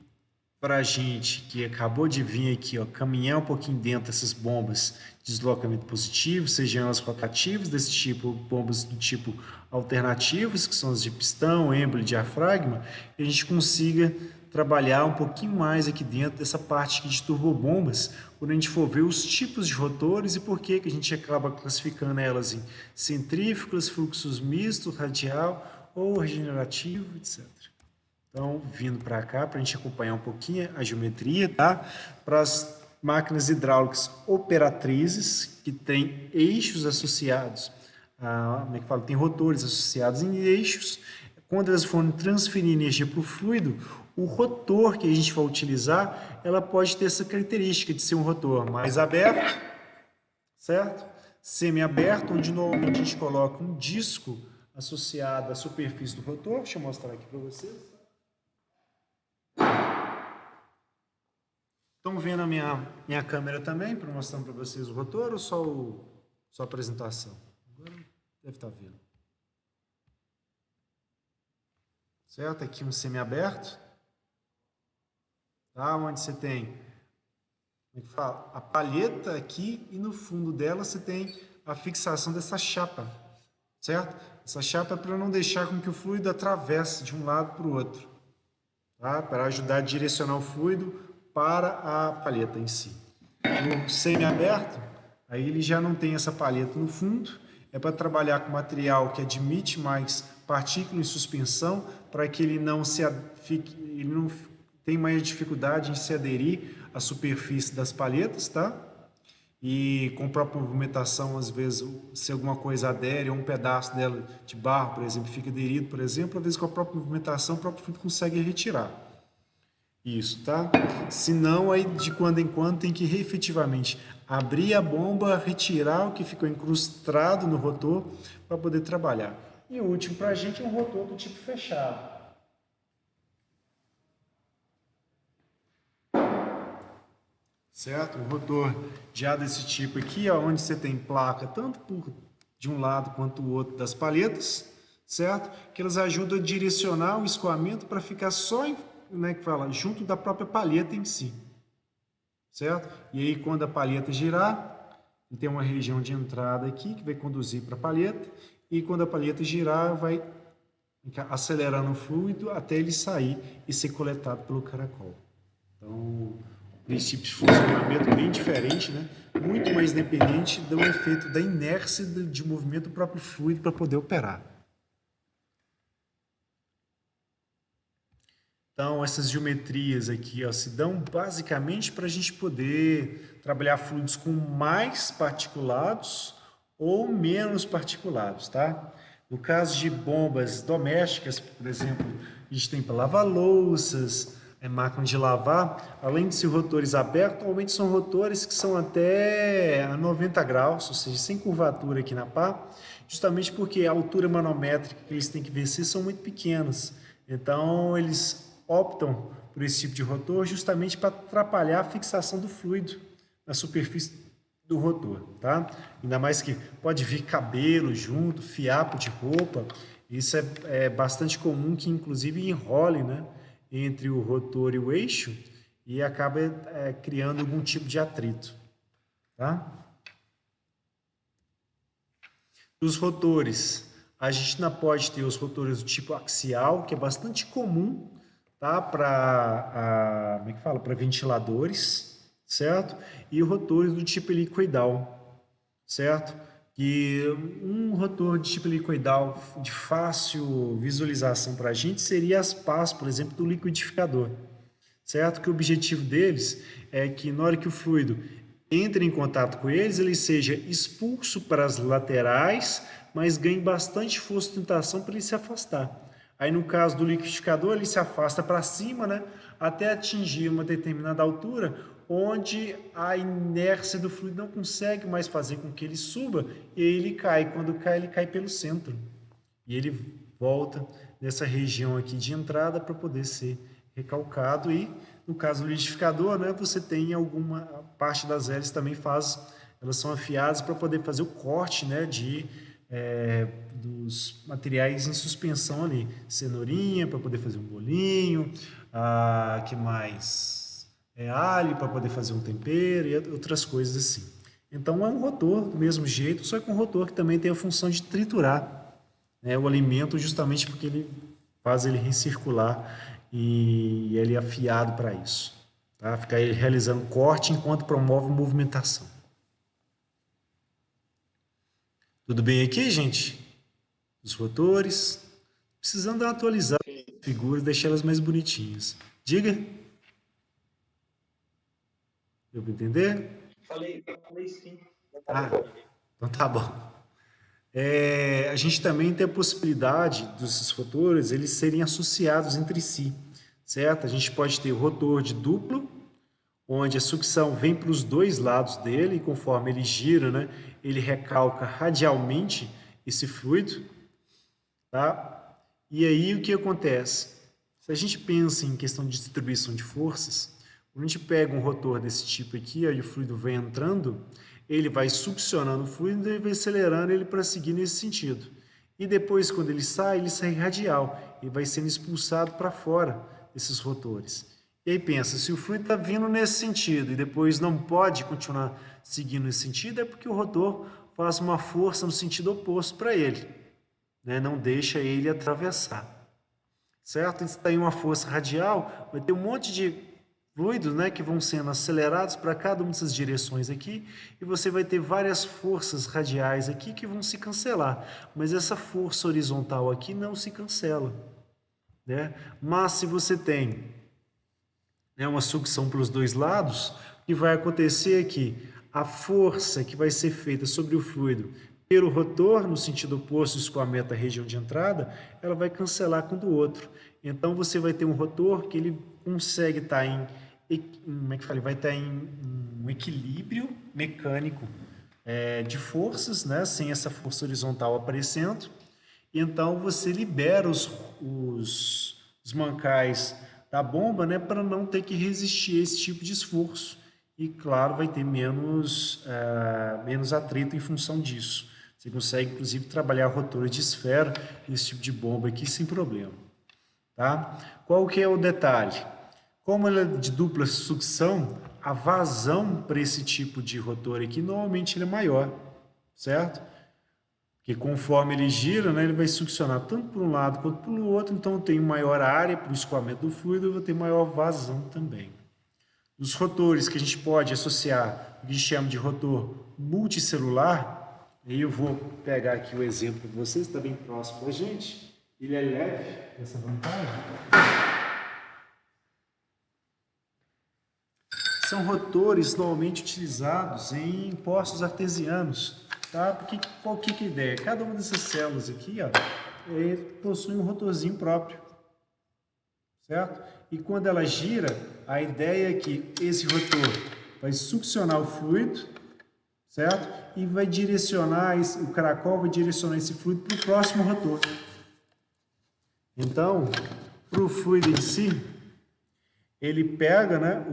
para a gente que acabou de vir aqui, ó, caminhar um pouquinho dentro dessas bombas de deslocamento positivo, sejam elas rotativas, desse tipo, bombas do tipo alternativas, que são as de pistão, êmbolo e diafragma, e a gente consiga trabalhar um pouquinho mais aqui dentro dessa parte aqui de turbobombas, quando a gente for ver os tipos de rotores e por que a gente acaba classificando elas em centrífugas, fluxos mistos, radial ou regenerativo, etc. Então, vindo para cá, para a gente acompanhar um pouquinho a geometria, tá? Para as máquinas hidráulicas operatrizes, que têm eixos associados, tem rotores associados em eixos. Quando elas forem transferir energia para o fluido, o rotor que a gente vai utilizar, ela pode ter essa característica de ser um rotor mais aberto, certo? Semi-aberto, onde normalmente a gente coloca um disco associada à superfície do rotor. Deixa eu mostrar aqui para vocês. Estão vendo a minha câmera também, para mostrar para vocês o rotor ou só a apresentação? Agora deve estar vendo. Certo? Aqui um semi-aberto. Tá? Onde você tem, como é que fala? A palheta aqui e no fundo dela você tem a fixação dessa chapa. Certo? Essa chapa é para não deixar com que o fluido atravesse de um lado para o outro. Tá? Para ajudar a direcionar o fluido para a palheta em si. No semi-aberto, aí ele já não tem essa palheta no fundo, é para trabalhar com material que admite mais partículas em suspensão, para que ele não tenha mais dificuldade em se aderir à superfície das palhetas, tá? E com a própria movimentação, às vezes, se alguma coisa adere, ou um pedaço dela de barro, por exemplo, fica aderido, por exemplo, às vezes com a própria movimentação, o próprio fluido consegue retirar. Isso, tá? Se não, aí de quando em quando tem que efetivamente abrir a bomba, retirar o que ficou incrustado no rotor para poder trabalhar. E o último para a gente é um rotor do tipo fechado. Certo? Um rotor já desse tipo aqui, onde você tem placa tanto de um lado quanto do outro das palhetas, certo? Que elas ajudam a direcionar o escoamento para ficar só junto da própria palheta em si, certo? E aí quando a palheta girar, tem uma região de entrada aqui que vai conduzir para a palheta, e quando a palheta girar, vai acelerando o fluido até ele sair e ser coletado pelo caracol. Então, o princípio de funcionamento é bem diferente, né? Muito mais dependente do efeito da inércia de movimento do próprio fluido para poder operar. Então, essas geometrias aqui se dão basicamente para a gente poder trabalhar fluidos com mais particulados ou menos particulados, tá? No caso de bombas domésticas, por exemplo, a gente tem para lavar louças, máquina de lavar, além de ser rotores abertos, normalmente são rotores que são até a 90 graus, ou seja, sem curvatura aqui na pá, justamente porque a altura manométrica que eles têm que vencer são muito pequenas. Então, eles optam por esse tipo de rotor justamente para atrapalhar a fixação do fluido na superfície do rotor, tá? Ainda mais que pode vir cabelo junto, fiapo de roupa, isso é bastante comum que inclusive enrole, né, entre o rotor e o eixo e acaba criando algum tipo de atrito, tá? Os rotores, a gente ainda pode ter os rotores do tipo axial, que é bastante comum, tá? Para ventiladores, certo? E rotores do tipo helicoidal, certo? E um rotor de tipo helicoidal de fácil visualização para a gente seria as pás, por exemplo, do liquidificador, certo? Que o objetivo deles é que na hora que o fluido entre em contato com eles, ele seja expulso para as laterais, mas ganhe bastante força de sustentação para ele se afastar. Aí, no caso do liquidificador, ele se afasta para cima, né, até atingir uma determinada altura, onde a inércia do fluido não consegue mais fazer com que ele suba, e aí ele cai. Quando cai, ele cai pelo centro. E ele volta nessa região aqui de entrada para poder ser recalcado. E, no caso do liquidificador, né, você tem alguma parte das hélices também elas são afiadas para poder fazer o corte, né, dos materiais em suspensão ali, cenourinha para poder fazer um bolinho, que mais? Alho para poder fazer um tempero e outras coisas assim. Então é um rotor do mesmo jeito, só que um rotor que também tem a função de triturar, né, o alimento, justamente porque ele faz ele recircular e ele é afiado para isso, tá? Ficar realizando corte enquanto promove movimentação. Tudo bem aqui, gente? Os rotores. Precisando dar uma atualizada nas figuras, deixar elas mais bonitinhas. Diga. Deu para entender? Falei sim. Então tá bom. A gente também tem a possibilidade desses rotores eles serem associados entre si, certo? A gente pode ter o rotor de duplo, onde a sucção vem para os dois lados dele, e conforme ele gira, né, ele recalca radialmente esse fluido, tá? E aí o que acontece? Se a gente pensa em questão de distribuição de forças, quando a gente pega um rotor desse tipo aqui, ó, e o fluido vem entrando, ele vai succionando o fluido e vai acelerando ele para seguir nesse sentido. E depois, quando ele sai radial, e vai sendo expulsado para fora desses rotores. E aí pensa, se o fluido está vindo nesse sentido e depois não pode continuar seguindo nesse sentido, é porque o rotor faz uma força no sentido oposto para ele, né? Não deixa ele atravessar. Certo? Se tem uma força radial, vai ter um monte de fluidos, né, que vão sendo acelerados para cada uma dessas direções aqui, e você vai ter várias forças radiais aqui que vão se cancelar, mas essa força horizontal aqui não se cancela, né? Mas se você tem, né, uma sucção pelos dois lados, o que vai acontecer é que a força que vai ser feita sobre o fluido pelo rotor, no sentido oposto do escoamento da região de entrada, ela vai cancelar com o do outro. Então, você vai ter um rotor que ele consegue estar como é que fala? Vai estar em um equilíbrio mecânico de forças, né? Sem essa força horizontal aparecendo. E então, você libera os mancais da bomba, né? Para não ter que resistir a esse tipo de esforço. E, claro, vai ter menos atrito em função disso. Você consegue, inclusive, trabalhar rotores de esfera, esse tipo de bomba aqui, sem problema. Tá? Qual que é o detalhe? Como ela é de dupla sucção, a vazão para esse tipo de rotor aqui, normalmente ele é maior, certo? Porque conforme ele gira, né, ele vai succionar tanto por um lado quanto pelo outro, então eu tenho maior área para o escoamento do fluido, eu vou ter maior vazão também. Os rotores que a gente pode associar, o que a gente chama de rotor multicelular, aí eu vou pegar aqui o exemplo para vocês, está bem próximo da gente. Ele é leve, essa vantagem. São rotores normalmente utilizados em poços artesianos, tá? Porque qual que é a ideia? Cada uma dessas células aqui, ó, possui um rotorzinho próprio, certo? E quando ela gira, a ideia é que esse rotor vai succionar o fluido, certo? E vai direcionar, o caracol vai direcionar esse fluido para o próximo rotor. Então, para o fluido em si, ele pega, né,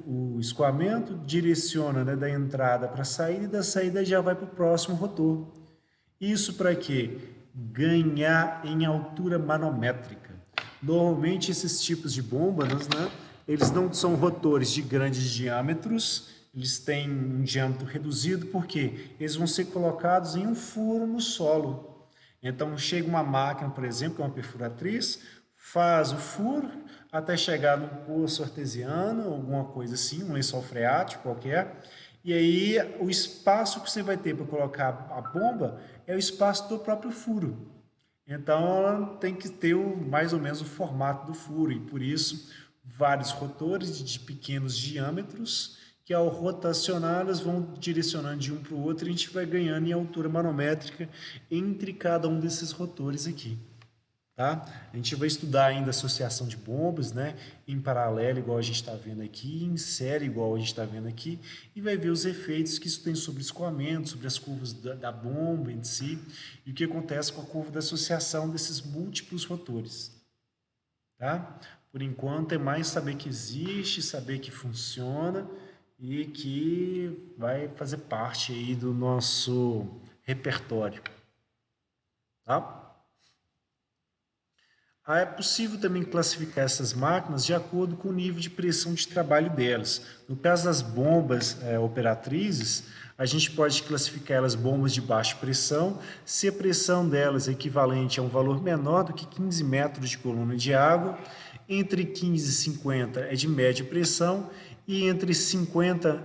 o escoamento, direciona, né, da entrada para a saída, e da saída já vai para o próximo rotor. Isso para quê? Ganhar em altura manométrica. Normalmente esses tipos de bombas, né, eles não são rotores de grandes diâmetros, eles têm um diâmetro reduzido, porque eles vão ser colocados em um furo no solo. Então chega uma máquina, por exemplo, que é uma perfuratriz, faz o furo até chegar num poço artesiano, alguma coisa assim, um lençol freático qualquer, e aí o espaço que você vai ter para colocar a bomba é o espaço do próprio furo. Então ela tem que ter mais ou menos o formato do furo, e por isso vários rotores de pequenos diâmetros que ao rotacionar elas vão direcionando de um para o outro e a gente vai ganhando em altura manométrica entre cada um desses rotores aqui. Tá? A gente vai estudar ainda associação de bombas, né? Em paralelo, igual a gente está vendo aqui, em série, igual a gente está vendo aqui, e vai ver os efeitos que isso tem sobre o escoamento, sobre as curvas da bomba em si, e o que acontece com a curva da associação desses múltiplos rotores. Tá? Por enquanto, é mais saber que existe, saber que funciona e que vai fazer parte aí do nosso repertório. Tá? É possível também classificar essas máquinas de acordo com o nível de pressão de trabalho delas. No caso das bombas operatrizes, a gente pode classificar elas bombas de baixa pressão, se a pressão delas é equivalente a um valor menor do que 15 metros de coluna de água, entre 15 e 50 é de média pressão, e entre 50,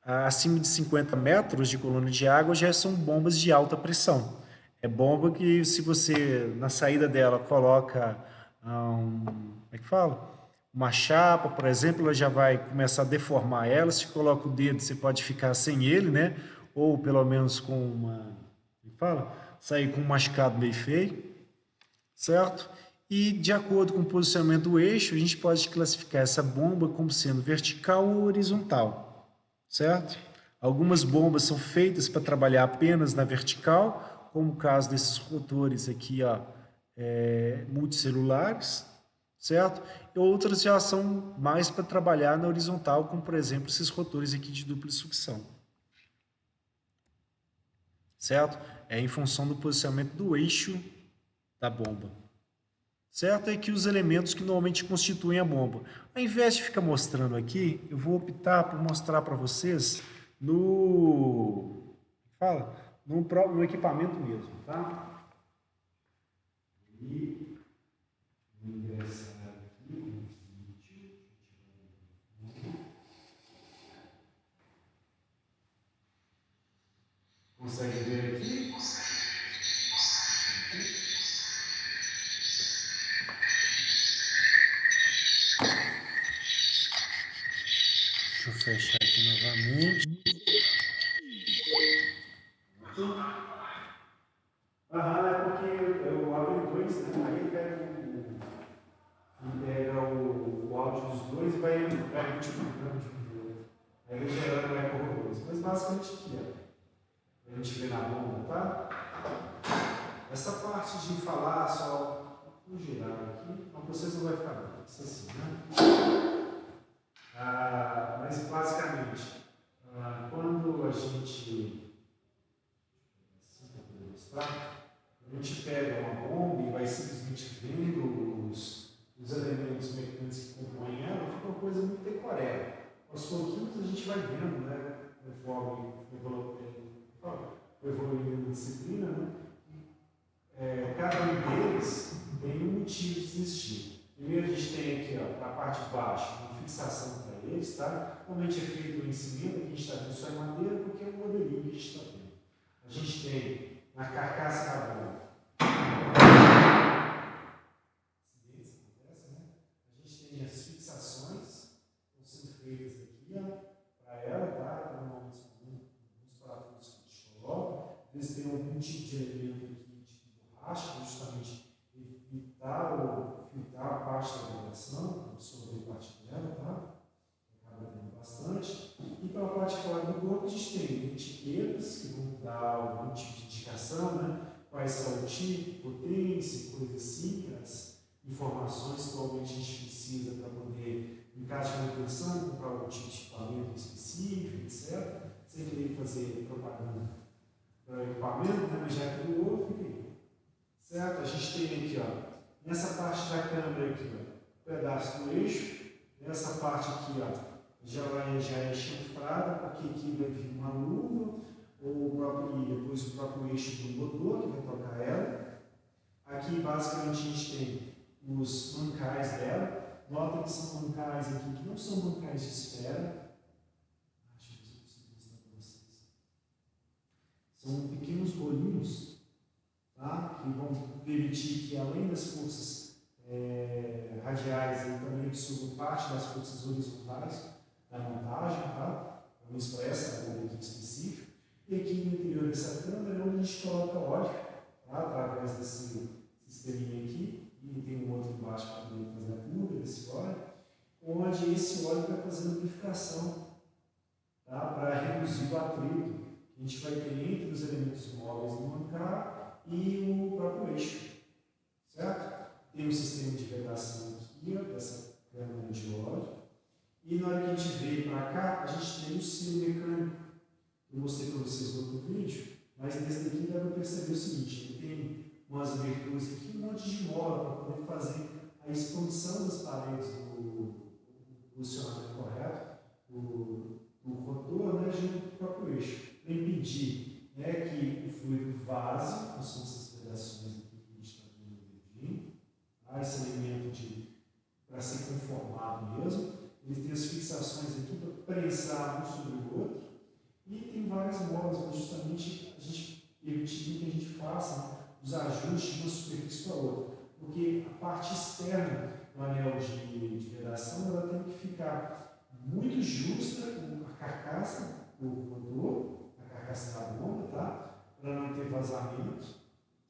acima de 50 metros de coluna de água já são bombas de alta pressão. É bomba que se você, na saída dela, coloca como é que fala? Uma chapa, por exemplo, ela já vai começar a deformar ela. Se coloca o dedo, você pode ficar sem ele, né? Ou pelo menos com como é que fala? Sair com um machucado meio feio, certo? E de acordo com o posicionamento do eixo, a gente pode classificar essa bomba como sendo vertical ou horizontal, certo? Algumas bombas são feitas para trabalhar apenas na vertical, como o caso desses rotores aqui, ó, multicelulares, certo? E outras já são mais para trabalhar na horizontal, como, por exemplo, esses rotores aqui de dupla sucção. Certo? É em função do posicionamento do eixo da bomba. Certo? É que os elementos que normalmente constituem a bomba. Ao invés de ficar mostrando aqui, eu vou optar por mostrar para vocês no equipamento mesmo, tá? E vou ingressar aqui no vídeo. Consegue ver aqui? Deixa eu fechar aqui novamente. É porque eu abro em dois, né? Aí ele pega o áudio dos dois e vai multiplicando. Aí ele gerando eco horroroso. Mas basicamente aqui, ó. A gente vê na bomba, tá? Essa parte de falar só no geral aqui, para vocês não vai ficar bom. Isso assim, né? Mas basicamente, quando a gente a gente pega uma bomba e vai simplesmente vendo os elementos mecânicos que compõem ela, fica uma coisa muito decorada. Aos pouquinhos a gente vai vendo, né, conforme evoluindo a disciplina, né, cada um deles tem um motivo de existir. Primeiro a gente tem aqui, ó, a parte de baixo, uma fixação para eles, tá? Normalmente é feito em cimento, aqui a gente está vendo só em madeira, porque é um modelinho que a gente está vendo. A gente tem na carcaça da bomba. Acidentes acontecem, né? A gente tem as fixações que estão sendo feitas aqui, para ela, tá? Então, normalmente são alguns parafusos que a gente coloca. Eles têm algum tipo de elemento aqui, tipo borracha, para justamente evitar ou filtrar a parte da vibração, absorver parte dela, tá? Acaba dando bastante. E pela parte de fora do corpo, a gente tem etiquetas que vão dar algum tipo de indicação, né? Quais são o tipo, potência, coisas assim, as informações que normalmente a gente precisa para poder, em caso de manutenção, comprar algum tipo de equipamento específico, etc. Sem querer fazer propaganda para o equipamento, né? Mas já é tudo outro, certo? A gente tem aqui, ó, nessa parte da câmera aqui, ó, um pedaço do eixo, nessa parte aqui, ó, já é chanfrada, porque aqui vai vir uma luva, ou depois o próprio eixo do motor, que vai tocar ela. Aqui, basicamente, a gente tem os mancais dela. Nota que são mancais aqui, que não são mancais de esfera. Deixa eu ver se eu consigo mostrar para vocês. São pequenos bolinhos, tá? Que vão permitir que, além das forças radiais, ele também absorva parte das forças horizontais da montagem, tá? Vamos para essa bomba aqui específica. E aqui no interior dessa câmara é onde a gente coloca óleo, tá? Através desse sisteminha aqui, e tem um outro embaixo para poder fazer a curva desse óleo, onde esse óleo vai fazer lubrificação, tá? Para reduzir o atrito que a gente vai ter entre os elementos móveis do mancar e o próprio eixo, certo? Tem um sistema de vedação aqui, ó, dessa câmara de óleo, e na hora que a gente veio para cá, a gente tem o silo mecânico. Eu mostrei para vocês no outro vídeo, mas nesse daqui dá para perceber o seguinte: ele tem umas aberturas aqui, um monte de mola para poder fazer a expansão das paredes do posicionamento correto, do rotor, né, junto com o próprio eixo, para impedir, né, que o fluido vaze, em função dessas vedações aqui que a gente está vendo no vidinho, tá? Esse elemento para ser conformado mesmo. Ele tem as fixações aqui para prensar um sobre o outro. E tem várias molas, para justamente a gente permitir que a gente faça, né, os ajustes de uma superfície para outra. Porque a parte externa do anel de vedação ela tem que ficar muito justa com a carcaça do rotor, a carcaça da bomba, tá? Para não ter vazamento,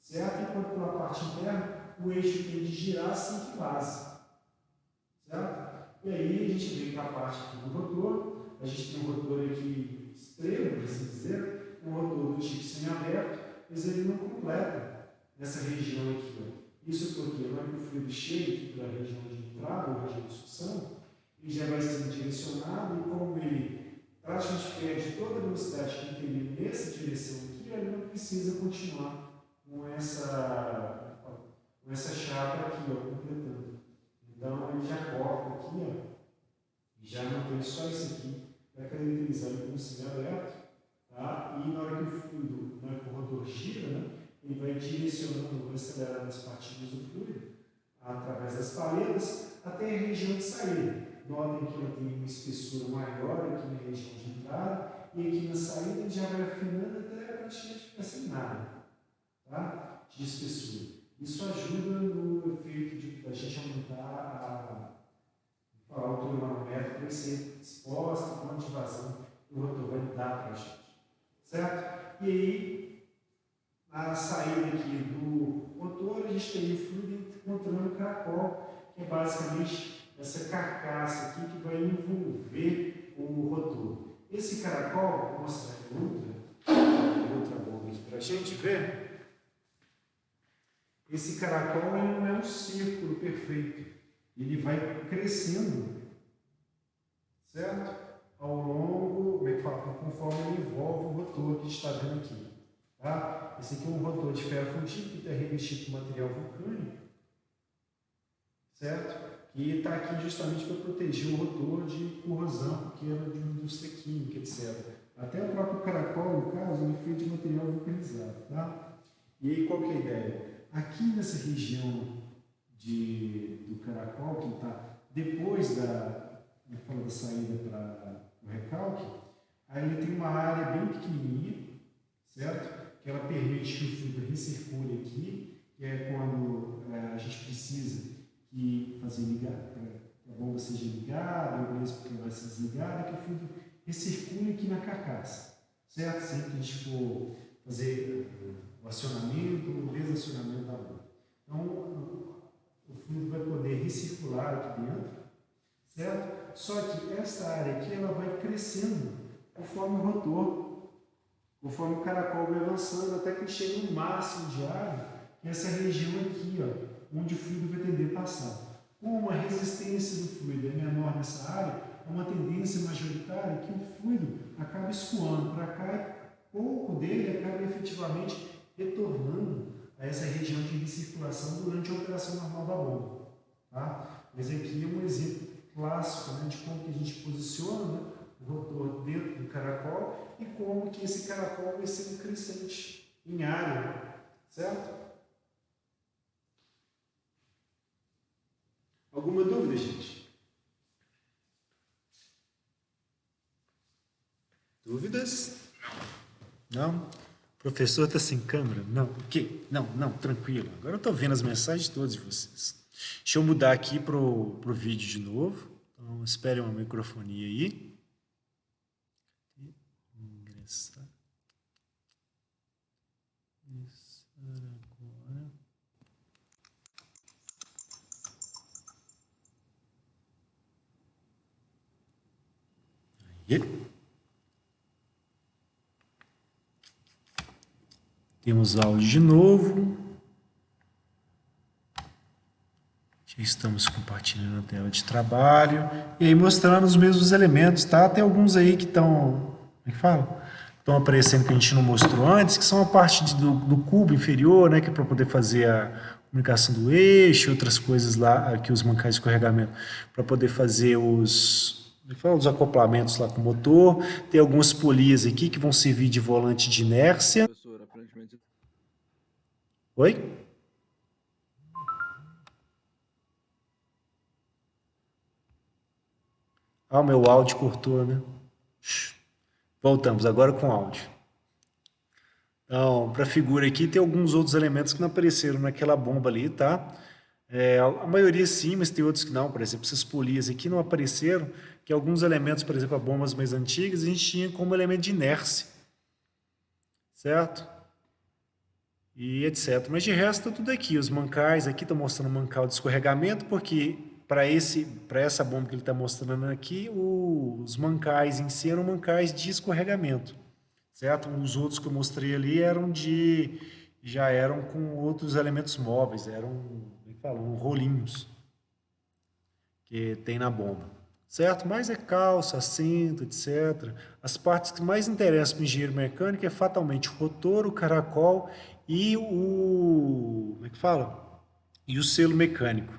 certo? Enquanto pela parte interna o eixo tem de girar sem que vaze, certo? E aí a gente vem para a parte aqui do rotor, a gente tem um rotor aqui extremo, por assim dizer, um rotor do tipo semiaberto, mas ele não completa nessa região aqui, ó. Isso porque na hora que o fluido chega aqui pela região de entrada ou região de sucção, ele já vai sendo direcionado e como ele praticamente perde toda a velocidade que ele teria nessa direção aqui, ele não precisa continuar com essa chapa aqui, ó, completando. Então ele já corta aqui, ó, e já mantém só isso aqui para caracterizar ele como semi-aberto, tá? E na hora que o fluido, na hora que o rotor gira, né, ele vai direcionando, vai acelerando as partículas do fluido através das paletas até a região de saída. Notem que ele tem uma espessura maior aqui na região de entrada e aqui na saída ele já vai afinando até praticamente ficar sem nada, tá? De espessura. Isso ajuda no efeito de a gente aumentar a altura manométrica vai ser exposta, quanto de vazão o rotor vai dar para a gente, certo? E aí, na saída aqui do motor, a gente tem o fluido encontrando o caracol, que é basicamente essa carcaça aqui que vai envolver o rotor. Esse caracol, vou mostrar outra bomba aqui para a gente ver. Esse caracol ele não é um círculo perfeito. Ele vai crescendo, certo? Ao longo, como é que fala? Conforme ele envolve o rotor que a gente está vendo aqui. Tá? Esse aqui é um rotor de ferro fundido que está revestido com material vulcânico, certo? E está aqui justamente para proteger o rotor de corrosão, porque era de uma indústria química, etc. Até o próprio caracol, no caso, ele foi de material vulcanizado. Tá? E aí, qual que é a ideia? Aqui nessa região do caracol, que está depois da saída para o recalque, aí ele tem uma área bem pequenininha, certo? Que ela permite que o fluido recircule aqui, que é quando a gente precisa fazer ligar, que a bomba seja ligada, ou mesmo porque vai ser desligada, que o fluido recircule aqui na carcaça, certo? Sempre que a gente for fazer o acionamento ou o desacionamento da bomba. Então, o fluido vai poder recircular aqui dentro, certo? Só que essa área aqui ela vai crescendo conforme o rotor, conforme o caracol vai avançando, até que chega no máximo de área, que é essa região aqui, ó, onde o fluido vai tender a passar. Como a resistência do fluido é menor nessa área, é uma tendência majoritária que o fluido acaba escoando para cá e pouco dele acaba efetivamente retornando a essa região de recirculação durante a operação normal da bomba. Tá? Mas aqui é um exemplo clássico, né, de como que a gente posiciona, né, o rotor dentro do caracol e como que esse caracol vai sendo crescente em área, certo? Alguma dúvida, gente? Dúvidas? Não? O professor está sem câmera? Não. O quê? Não, tranquilo. Agora eu estou vendo as mensagens de todos de vocês. Deixa eu mudar aqui para o vídeo de novo. Então, espere uma microfonia aí. Ingressar. Isso agora. Aí. Temos áudio de novo. Já estamos compartilhando a tela de trabalho. E aí mostrando os mesmos elementos, tá? Tem alguns aí que estão, como é que fala? Estão aparecendo que a gente não mostrou antes, que são a parte do cubo inferior, né? Que é para poder fazer a comunicação do eixo, outras coisas lá, aqui os mancais de escorregamento, para poder fazer os acoplamentos lá com o motor. Tem algumas polias aqui que vão servir de volante de inércia. Professor, aparentemente... Oi? Ah, o meu áudio cortou, né? Voltamos agora com áudio. Então, para a figura aqui, tem alguns outros elementos que não apareceram naquela bomba ali, tá? A maioria sim, mas tem outros que não. Por exemplo, essas polias aqui não apareceram, que alguns elementos, por exemplo, as bombas mais antigas, a gente tinha como elemento de inércia. Certo? E etc. Mas de resto, tudo aqui. Os mancais aqui estão mostrando mancal de escorregamento, porque para essa bomba que ele está mostrando aqui, os mancais em si eram mancais de escorregamento. Certo? Os outros que eu mostrei ali eram de já eram com outros elementos móveis, eram, como é que fala, rolinhos que tem na bomba, certo? Mas é calça, assento, etc. As partes que mais interessam para o engenheiro mecânico é fatalmente o rotor, o caracol e o, como é que fala? E o selo mecânico,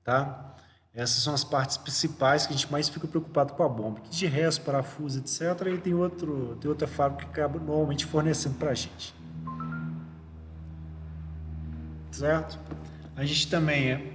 tá? Essas são as partes principais que a gente mais fica preocupado com a bomba. Que de resto, parafuso, etc. E tem outra fábrica que acaba normalmente fornecendo para a gente. Certo? A gente também,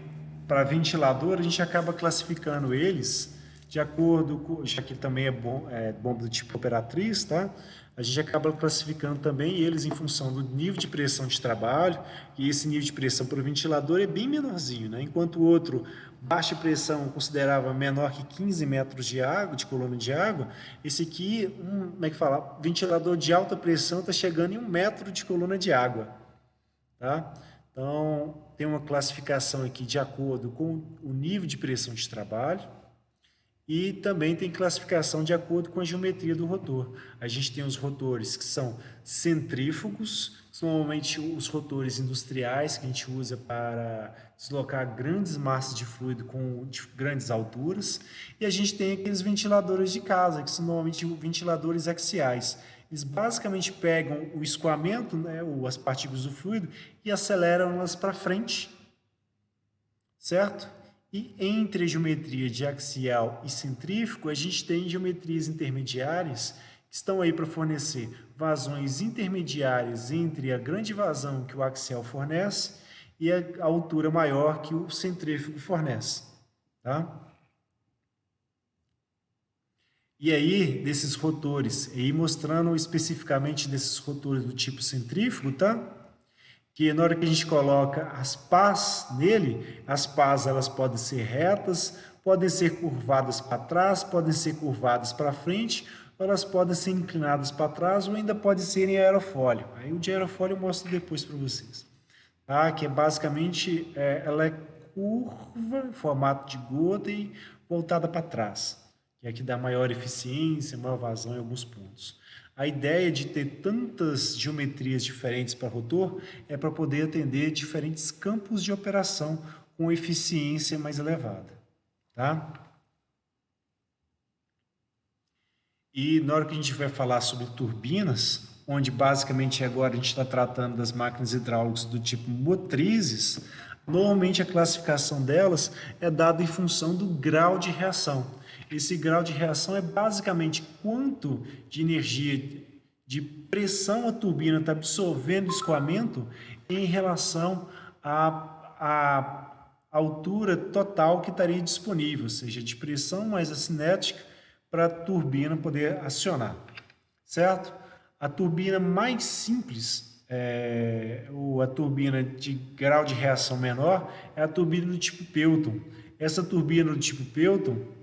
para ventilador, a gente acaba classificando eles de acordo com, já que ele também é bomba do tipo operatriz, tá? A gente acaba classificando também eles em função do nível de pressão de trabalho, e esse nível de pressão para o ventilador é bem menorzinho, né? Enquanto o outro, baixa pressão, considerava menor que 15 metros de água, de coluna de água, esse aqui, como é que fala? Ventilador de alta pressão está chegando em 1 metro de coluna de água, tá? Então, tem uma classificação aqui de acordo com o nível de pressão de trabalho e também tem classificação de acordo com a geometria do rotor. A gente tem os rotores que são centrífugos, que são normalmente os rotores industriais que a gente usa para deslocar grandes massas de fluido com grandes alturas, e a gente tem aqueles ventiladores de casa, que são normalmente ventiladores axiais. Eles basicamente pegam o escoamento, né, as partículas do fluido, e aceleram-las para frente, certo? E entre a geometria de axial e centrífugo, a gente tem geometrias intermediárias que estão aí para fornecer vazões intermediárias entre a grande vazão que o axial fornece e a altura maior que o centrífugo fornece, tá? E aí, desses rotores, aí mostrando especificamente desses rotores do tipo centrífugo, tá? Que na hora que a gente coloca as pás nele, as pás elas podem ser retas, podem ser curvadas para trás, podem ser curvadas para frente, ou elas podem ser inclinadas para trás ou ainda pode ser em aerofólio. Aí o de aerofólio eu mostro depois para vocês. Tá? Que é basicamente, ela é curva, em formato de gota e voltada para trás, que é que dá maior eficiência, maior vazão em alguns pontos. A ideia de ter tantas geometrias diferentes para rotor é para poder atender diferentes campos de operação com eficiência mais elevada, tá? E na hora que a gente vai falar sobre turbinas, onde basicamente agora a gente está tratando das máquinas hidráulicas do tipo motrizes, normalmente a classificação delas é dada em função do grau de reação. Esse grau de reação é basicamente quanto de energia de pressão a turbina está absorvendo o escoamento em relação à altura total que estaria disponível, ou seja, de pressão mais a cinética para a turbina poder acionar, certo? A turbina mais simples, ou a turbina de grau de reação menor, é a turbina do tipo Pelton. Essa turbina do tipo Pelton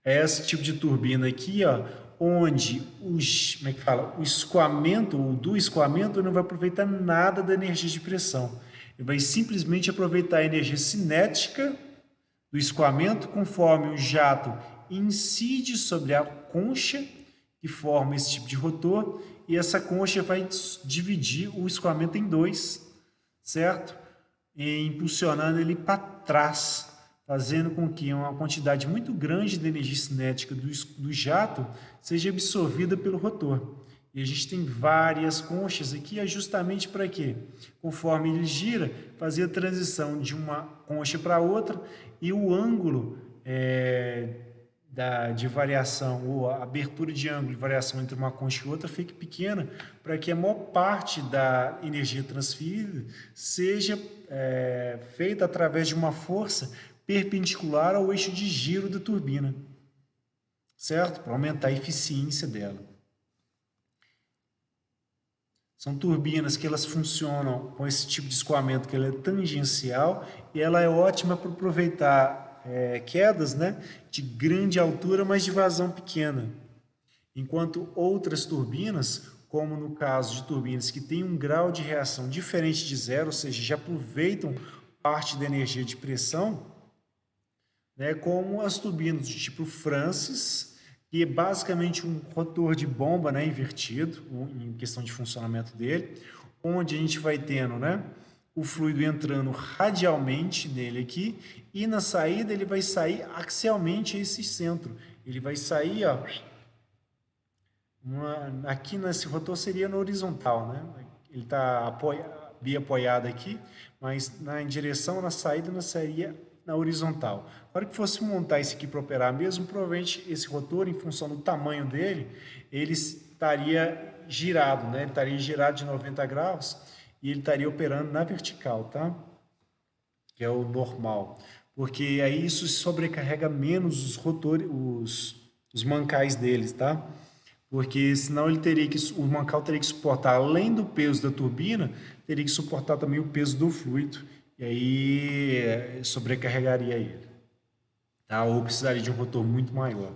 é esse tipo de turbina aqui, ó, onde como é que fala? O escoamento, ou do escoamento, não vai aproveitar nada da energia de pressão. Ele vai simplesmente aproveitar a energia cinética do escoamento conforme o jato incide sobre a concha que forma esse tipo de rotor e essa concha vai dividir o escoamento em dois, certo? E impulsionando ele para trás, fazendo com que uma quantidade muito grande de energia cinética do jato seja absorvida pelo rotor. E a gente tem várias conchas aqui, é justamente para quê? Conforme ele gira, fazer a transição de uma concha para outra e o ângulo de variação, ou a abertura de ângulo de variação entre uma concha e outra fique pequena, para que a maior parte da energia transferida seja feita através de uma força perpendicular ao eixo de giro da turbina, certo? Para aumentar a eficiência dela. São turbinas que elas funcionam com esse tipo de escoamento que ela é tangencial e ela é ótima para aproveitar quedas, né, de grande altura, mas de vazão pequena. Enquanto outras turbinas, como no caso de turbinas que têm um grau de reação diferente de zero, ou seja, já aproveitam parte da energia de pressão, né, como as turbinas do tipo Francis, que é basicamente um rotor de bomba, né, invertido, em questão de funcionamento dele, onde a gente vai tendo, né, o fluido entrando radialmente nele aqui, e na saída ele vai sair axialmente a esse centro. Ele vai sair, ó, aqui nesse rotor seria no horizontal, né? Ele está biapoiado aqui, mas em direção na saída seria na horizontal. Na hora que fosse montar isso aqui para operar mesmo, provavelmente esse rotor, em função do tamanho dele, ele estaria girado, né? Ele estaria girado de 90 graus e ele estaria operando na vertical, tá? Que é o normal. Porque aí isso sobrecarrega menos os rotores, os mancais deles, tá? Porque senão ele teria que, o mancal teria que suportar, além do peso da turbina, teria que suportar também o peso do fluido, e aí sobrecarregaria ele, tá? Ou precisaria de um rotor muito maior.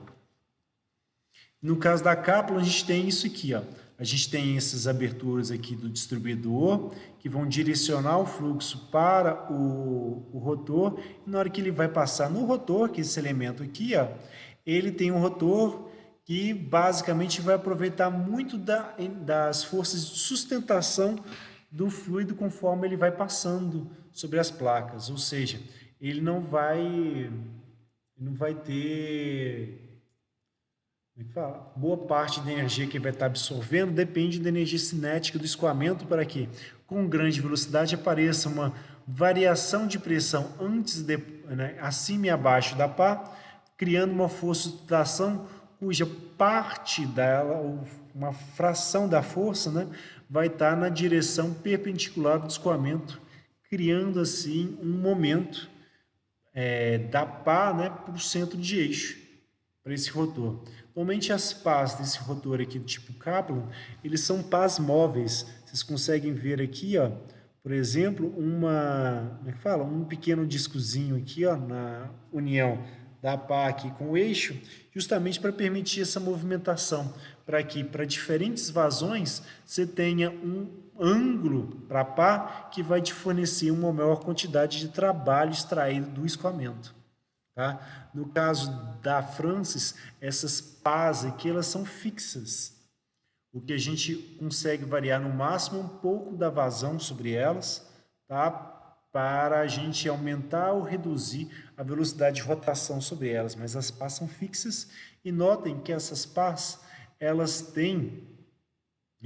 No caso da cápsula, a gente tem isso aqui, ó. A gente tem essas aberturas aqui do distribuidor, que vão direcionar o fluxo para o rotor, e na hora que ele vai passar no rotor, que é esse elemento aqui, ó, ele tem um rotor que basicamente vai aproveitar muito das forças de sustentação do fluido conforme ele vai passando sobre as placas, ou seja, ele não vai ter, boa parte da energia que ele vai estar absorvendo depende da energia cinética do escoamento para que, com grande velocidade, apareça uma variação de pressão acima e abaixo da pá, criando uma força de tração cuja parte dela, ou uma fração da força, né, vai estar na direção perpendicular do escoamento, criando assim um momento da pá, né, para o centro de eixo, para esse rotor. Normalmente as pás desse rotor aqui do tipo Kaplan, eles são pás móveis. Vocês conseguem ver aqui, ó, por exemplo, um pequeno discozinho aqui, ó, na união da pá aqui com o eixo, justamente para permitir essa movimentação, para que para diferentes vazões você tenha um ângulo para a pá que vai te fornecer uma maior quantidade de trabalho extraído do escoamento. Tá? No caso da Francis, essas pás aqui elas são fixas. O que a gente consegue variar no máximo um pouco da vazão sobre elas, tá? Para a gente aumentar ou reduzir a velocidade de rotação sobre elas, mas as pás são fixas e notem que essas pás elas têm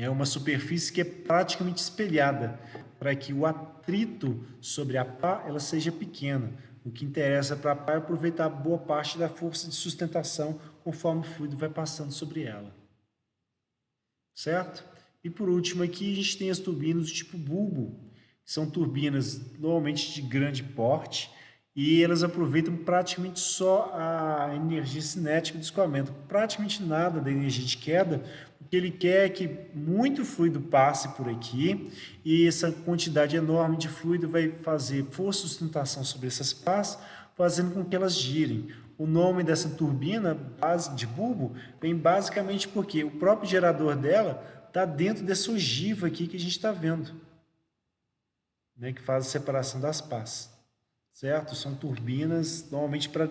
uma superfície que é praticamente espelhada para que o atrito sobre a pá ela seja pequena. O que interessa para a pá é aproveitar boa parte da força de sustentação conforme o fluido vai passando sobre ela. Certo? E por último aqui a gente tem as turbinas do tipo bulbo, que são turbinas normalmente de grande porte e elas aproveitam praticamente só a energia cinética do escoamento, praticamente nada da energia de queda, porque ele quer que muito fluido passe por aqui e essa quantidade enorme de fluido vai fazer força de sustentação sobre essas pás, fazendo com que elas girem. O nome dessa turbina base de bulbo vem basicamente porque o próprio gerador dela está dentro dessa ogiva aqui que a gente está vendo, né, que faz a separação das pás. Certo? São turbinas normalmente para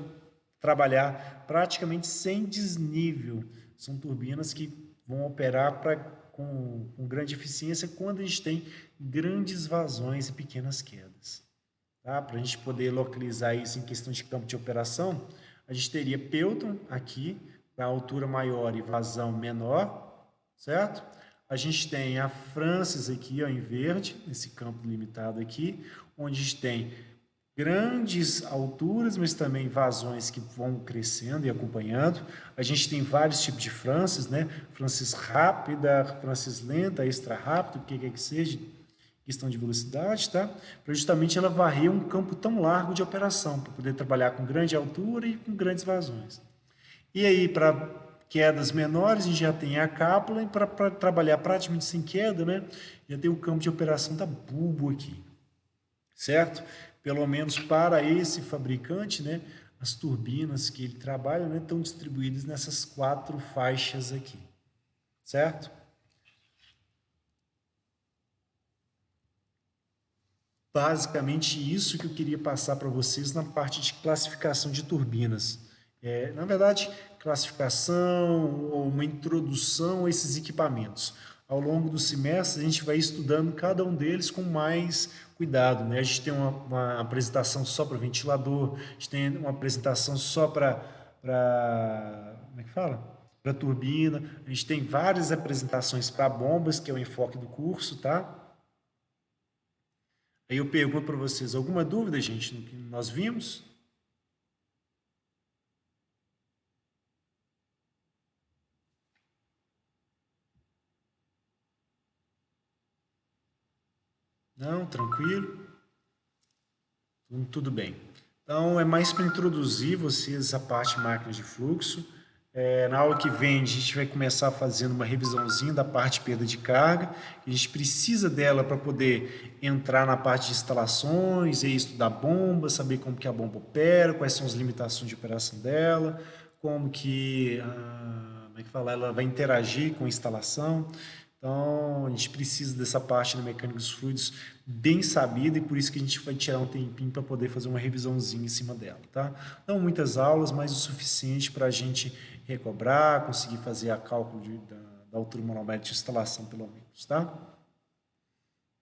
trabalhar praticamente sem desnível. São turbinas que vão operar com grande eficiência quando a gente tem grandes vazões e pequenas quedas. Tá? Para a gente poder localizar isso em questão de campo de operação, a gente teria Pelton aqui, para altura maior e vazão menor, certo? A gente tem a Francis aqui, ó, em verde, nesse campo limitado aqui, onde a gente tem grandes alturas, mas também vazões que vão crescendo e acompanhando. A gente tem vários tipos de Francis, né? Francis rápida, Francis lenta, extra rápido, o que quer que seja, questão de velocidade, tá? Para justamente ela varrer um campo tão largo de operação, para poder trabalhar com grande altura e com grandes vazões. E aí, para quedas menores, a gente já tem a cápsula, e para trabalhar praticamente sem queda, né? Já tem o campo de operação da bulbo aqui, certo? Pelo menos para esse fabricante, né, as turbinas que ele trabalha, né, estão distribuídas nessas 4 faixas aqui, certo? Basicamente isso que eu queria passar para vocês na parte de classificação de turbinas. na verdade, classificação ou uma introdução a esses equipamentos. Ao longo do semestre, a gente vai estudando cada um deles com mais cuidado, né? A gente tem uma apresentação só para ventilador, a gente tem uma apresentação só como é que fala? Para turbina, a gente tem várias apresentações para bombas, que é o enfoque do curso, tá? Aí eu pergunto para vocês, alguma dúvida, gente, no que nós vimos? Não, tranquilo? Tudo bem. Então, é mais para introduzir vocês a parte de máquinas de fluxo. Na aula que vem, a gente vai começar fazendo uma revisãozinha da parte de perda de carga. A gente precisa dela para poder entrar na parte de instalações, e estudar bomba, saber como que a bomba opera, quais são as limitações de operação dela, como é que fala, ela vai interagir com a instalação. Então, a gente precisa dessa parte da mecânica dos fluidos bem sabida e por isso que a gente vai tirar um tempinho para poder fazer uma revisãozinha em cima dela, tá? Não muitas aulas, mas o suficiente para a gente recobrar, conseguir fazer a cálculo da altura manométrica de instalação, pelo menos, tá?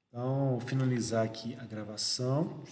Então, vou finalizar aqui a gravação.